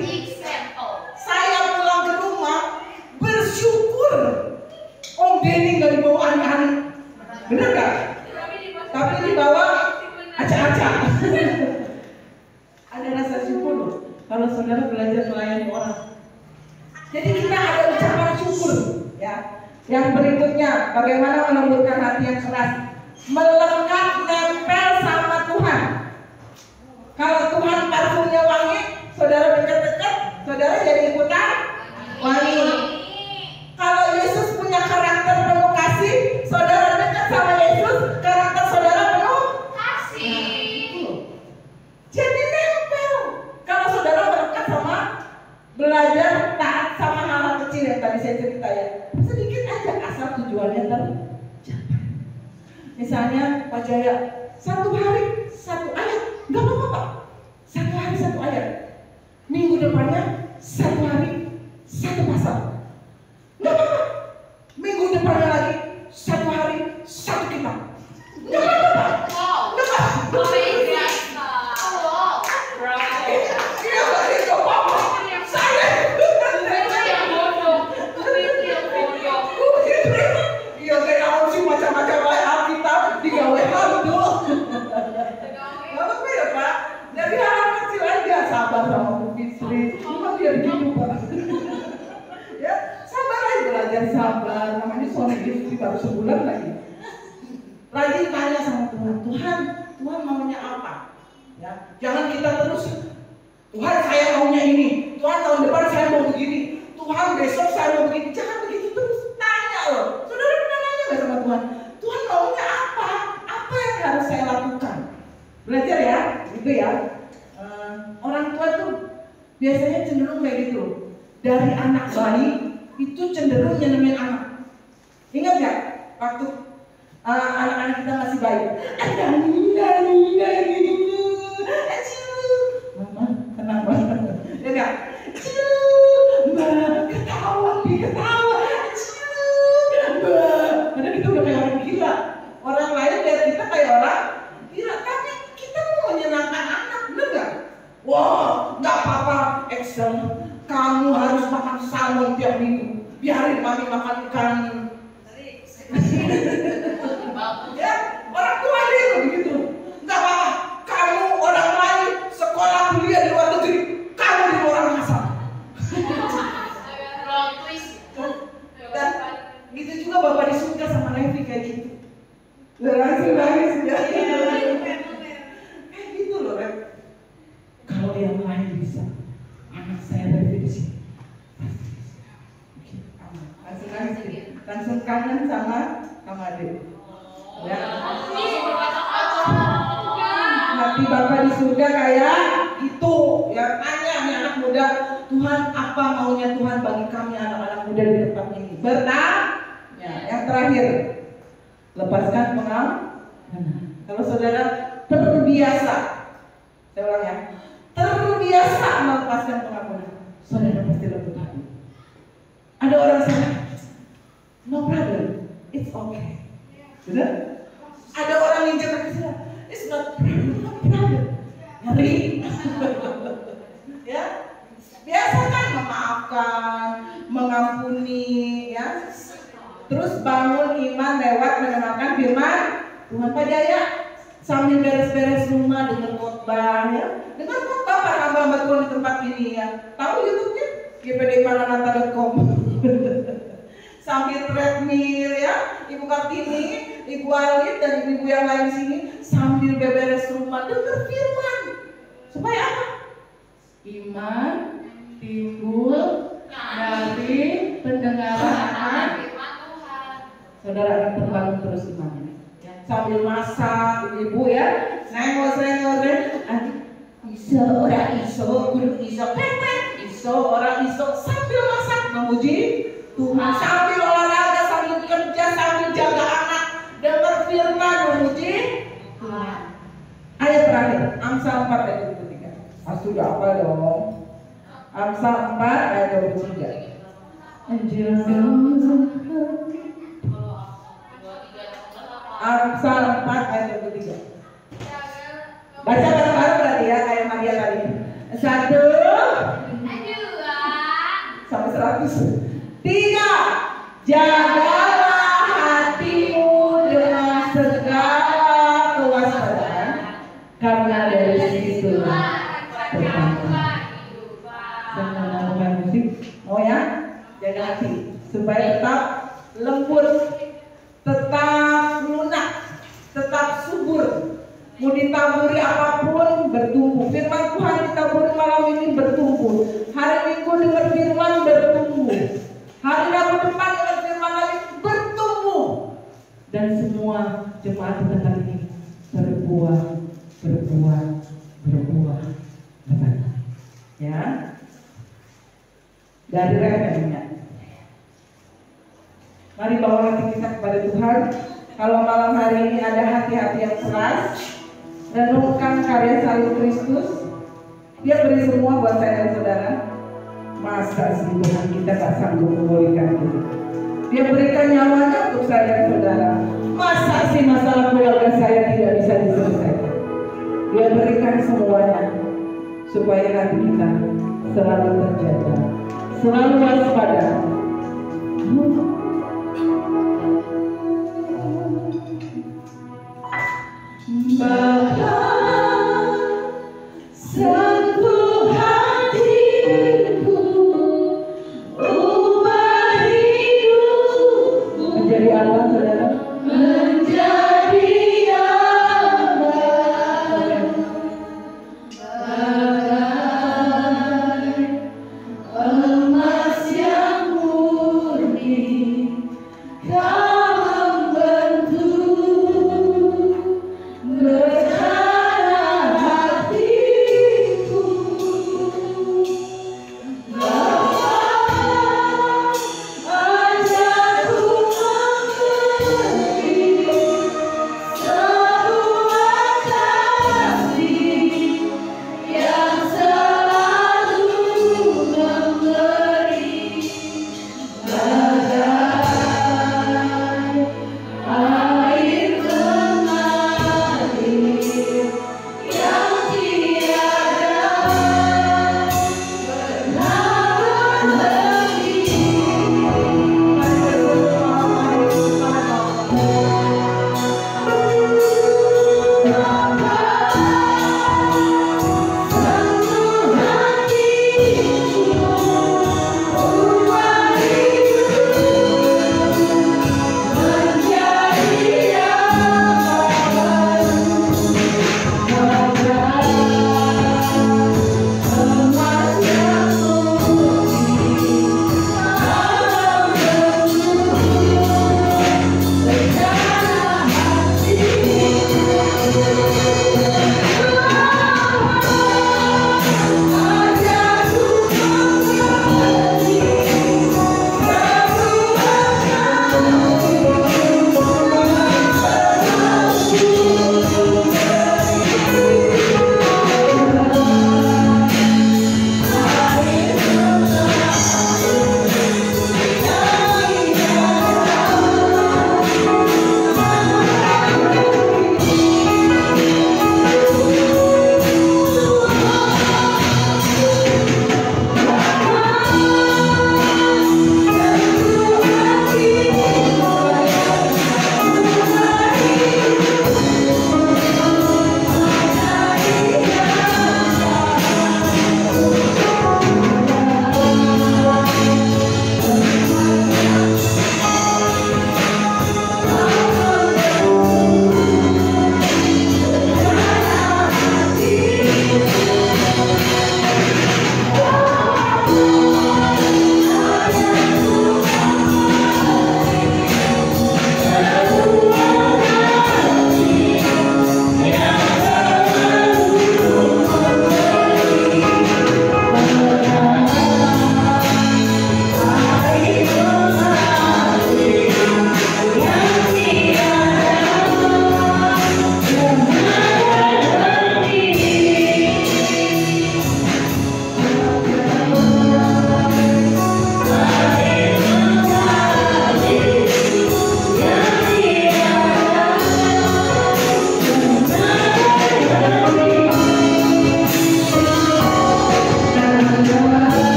Saya pulang ke rumah bersyukur Om Denny gak dibawa aneh-aneh. Bener gak? Tapi dibawa acak-acak. Ada rasa syukur loh kalau saudara belajar melayani orang. Jadi kita ada ucapan syukur ya. Yang berikutnya, bagaimana melembutkan hati yang keras? Melekat nempel sama Tuhan. Kalau Tuhan parfumnya wangi, saudara dekat-dekat, saudara jadi ikutan wangi. Kalau Yesus punya karakter penuh kasih, saudara dekat sama Yesus, karakter saudara penuh kasih. Jadi nempel. Kalau saudara melekat sama belajar taat sama hal-hal kecil yang tadi saya cerita ya, sedikit aja asal tujuannya tercapai. Misalnya Pak Jaya, 1 hari 1 ayat, nggak apa-apa Pak. 1 hari 1 ayat. Minggu depannya 1 hari 1 pasal. Nggak apa-apa. Minggu depannya lagi 1 hari 1 kitab. Nggak apa-apa. Nggak apa-apa. Macam-macam Alkitab digawe hantu. Gak apa-apa ya Pak. Dari hal kecil aja sabar sama Bu Fitri. Cuma biar gitu Pak. Ya sabar aja, belajar sabar. Namanya suami istri baru sebulan lagi. Rajin tanya sama Tuhan. Tuhan maunya apa? Ya, jangan kita terus. Tuhan saya maunya ini. Tuhan tahun depan saya mau begini. Tuhan besok saya mau begini. Jangan begitu terus. Tanya loh. Saudara pernah nanya nggak sama Tuhan? Tuhan maunya apa? Apa yang harus saya lakukan? Belajar ya, gitu ya. Orang tua tuh biasanya cenderung kayak gitu. Dari anak bayi itu cenderung nyenengin anak. Ingat nggak? Waktu anak-anak kita masih bayi. Mama, tenang banget. Ya nggak? Ketawa. Padahal kita udah kayak orang gila. Orang lain lihat kita kayak orang gila, tapi kita mau menyenangkan anak, bener nggak? Wah, nggak apa-apa, Excel. Kamu harus makan salmon tiap minggu. Biarin mami makan ikan. Ya, orang tua dia begitu. Nggak apa-apa. Kamu orang lain sekolah kuliah di luar negeri. Kamu di luar masa. Dan gitu juga Bapak di surga sama Levi kayak gitu. Langsung nangis ya. Kayak gitu loh, Rep. Kalau yang lain bisa, anak saya Levi di sini pasti bisa. Langsung nangis gitu. Langsung kangen sama adik. Ya. Hati Bapak di surga kayak gitu. Ya, tanya nih anak muda, Tuhan apa maunya Tuhan bagi kami anak-anak muda di tempat ini? Bertanya. Yang terakhir, lepaskan pengampunan. Kalau saudara terbiasa, saya ulang ya, terbiasa melepaskan pengampunan, saudara pasti lembut hati. Ada orang sana, no problem, it's okay. Benar? Ada orang yang jaga kesalahan, it's not problem, no problem. Ngeri. Ya, biasa kan memaafkan, mengampuni, ya. Terus bangun iman lewat mendengarkan firman Tuhan. Pak Jaya sambil beres-beres rumah dengan khotbah, ya. Dengan khotbah para hamba-hamba Tuhan di tempat ini ya. Tahu YouTube-nya? gpdmaranatha.com. Sambil treadmill ya, Ibu Kartini, Ibu Alit dan ibu-ibu yang lain sini sambil beberes rumah dengar firman. Supaya apa? Iman timbul dari pendengaran. saudara akan terbangun terus imannya. Ya, sambil masak, ibu ya, nengok, iso orang iso, kudu iso, iso orang iso sambil masak memuji Tuhan, sambil olahraga, sambil kerja, sambil jaga anak, dengar firman memuji Tuhan. Ayat terakhir, Amsal 4 ayat 23. Sudah apa dong? Amsal 4 ayat 23. Amsal 4 ayat 23. Baca bareng-bareng berarti ya, kayak Maria tadi. 1 sampai 100. 3. Jagalah hatimu dengan segala kewaspadaan, karena dari situlah terbangun. Senang musik. Oh ya, jaga hati supaya tetap lembut, tetap lunak, tetap subur. Mau ditaburi apapun bertumbuh. Firman Tuhan ditaburi malam ini bertumbuh. Hari Minggu dengar firman bertumbuh. Hari Rabu depan dengar firman lagi bertumbuh. Dan semua jemaat di tempat ini berbuah. Ya. Dari rekeningnya. Mari bawa hati kita kepada Tuhan. Kalau malam hari ini ada hati-hati yang keras, renungkan karya salib Kristus. Dia beri semua buat saya dan saudara. Masa sih Tuhan kita gak sanggup memulihkan itu? Dia berikan nyawanya untuk saya dan saudara. Masa sih masalah keluarga saya tidak bisa diselesaikan? Dia berikan semuanya supaya hati kita selalu terjaga, selalu waspada. Sentuh hatiku, ubah hidupku menjadi apa, saudara? Menjadi aman, bagai emas yang murni.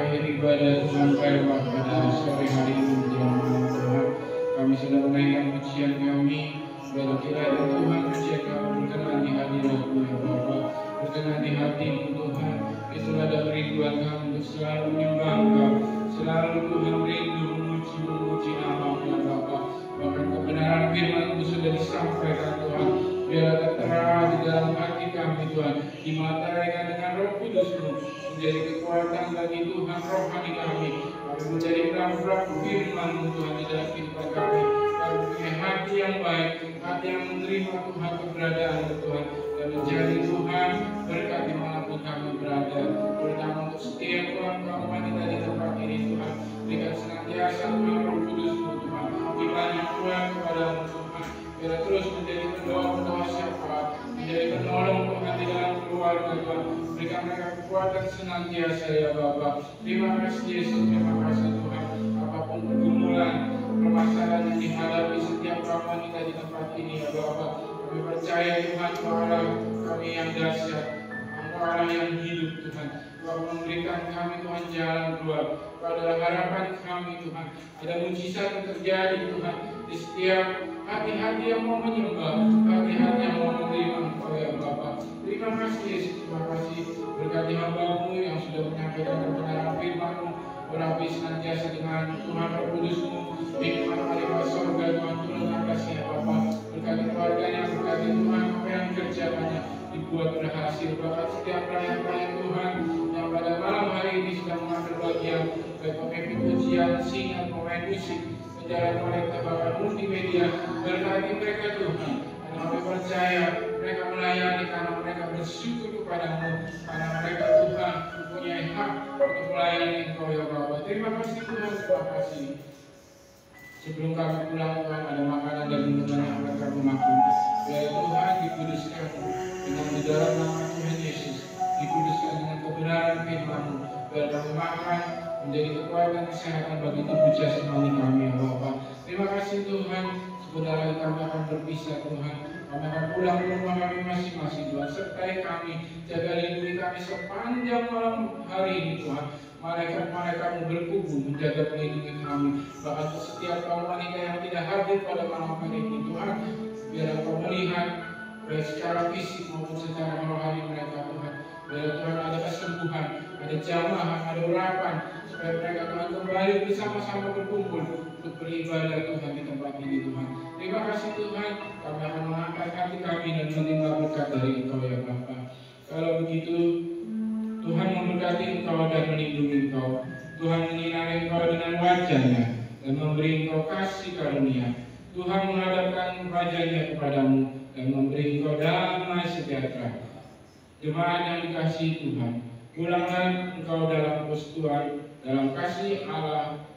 akhir ibadah Tuhan Firman pada sore hari ini Tuhan. Kami sudah menaikkan pujian kami. Biarlah kiranya Tuhan pujian kami berkenan di hadirat-Mu ya Bapa, berkenan di hati-Mu Tuhan. Itulah ada kerinduan kami untuk selalu menyembah Engkau, selalu Tuhan rindu memuji nama-Mu ya Bapa. Bahkan kebenaran firman-Mu sudah disampaikan Tuhan. Biarlah tertera di dalam hati kami Tuhan, dimataikan dengan Roh Kudus-Mu, menjadi kekuatan bagi Tuhan rohani kami. Kami menjadi pelaku firman-Mu Tuhan di dalam kehidupan kami. Kami punya hati yang baik, hati yang menerima Tuhan keberadaan Tuhan, dan menjadi Tuhan berkat dimanapun kami berada. Terutama untuk setiap Tuhan kaum wanita di tempat ini Tuhan, berikan senantiasa Tuhan Roh Kudus-Mu Tuhan, ibadah Tuhan kepadamu Tuhan. Biar terus menjadi pendoa syafaat, menjadi penolong Tuhan di dalam keluarga Tuhan. Berikan mereka kekuatan senantiasa ya Bapa. Terima kasih Yesus, terima kasih Tuhan. Apapun pergumulan, permasalahan yang dihadapi setiap kaum wanita di tempat ini ya Bapa, kami percaya Tuhan Engkau Allah kami yang dahsyat, Engkau Allah yang hidup Tuhan. Engkau memberikan kami Tuhan jalan keluar. Engkau adalah harapan kami Tuhan. Ada mujizat yang terjadi Tuhan di setiap hati-hati yang mau menyembah, hati-hati yang mau menerima Engkau ya Bapa. Terima kasih Yesus, terima kasih berkati hamba-Mu yang sudah menyampaikan kebenaran firman-Mu. Berapi senantiasa dengan Tuhan Roh Kudus-Mu, hikmat aliwat surga Tuhan turunkan kasih ya Bapa. Berkati keluarganya, berkati Tuhan apa yang kerjakannya dibuat berhasil. Bahkan setiap pelayan-pelayan Tuhan yang pada malam hari ini sedang mengambil bagian, baik pemimpin pujian, singan, pemain musik, penjara mereka, bahkan multimedia, berkati mereka Tuhan. Dan kami percaya mereka melayani karena mereka bersyukur kepadamu, karena mereka Tuhan mempunyai hak untuk melayani Engkau ya Bapa. Terima kasih Tuhan, terima kasih. Sebelum kami pulang Tuhan, ada makanan dan minuman yang akan kami makan. Biar Tuhan dikuduskan dengan di dalam nama Tuhan Yesus, dikuduskan dengan kebenaran firman-Mu. Biar kami makan menjadi kekuatan kesehatan bagi tubuh jasmani kami ya Bapa. Terima kasih Tuhan. Sebentar lagi kami akan berpisah Tuhan. Kami akan pulang ke rumah kami masing-masing Tuhan. Sertai kami, jaga lindungi kami sepanjang malam hari ini Tuhan. Malaikat-malaikat-Mu berkubu menjaga melindungi kami. Bahkan untuk setiap kaum wanita yang tidak hadir pada malam hari ini Tuhan, biar Engkau melihat baik secara fisik maupun secara rohani mereka Tuhan. Biar Tuhan ada kesembuhan, ada jamaah, ada urapan, supaya mereka Tuhan kembali bersama-sama berkumpul untuk beribadah Tuhan di tempat ini Tuhan. Terima kasih Tuhan, kami akan mengangkat hati kami dan menerima berkat dari Engkau ya Bapa. Kalau begitu, Tuhan memberkati Engkau dan melindungi Engkau. Tuhan menyinari Engkau dengan wajah-Nya dan memberi Engkau kasih karunia. Tuhan menghadapkan wajah-Nya kepadamu dan memberi Engkau damai sejahtera. Jemaat yang dikasihi Tuhan, pulanglah engkau dalam persekutuan, dalam kasih Allah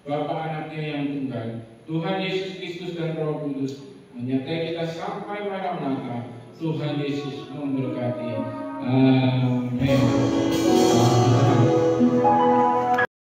Bapa Anaknya yang tunggal, Tuhan Yesus Kristus dan Roh Kudus menyertai kita sampai maranatha. Tuhan Yesus memberkati. Amin.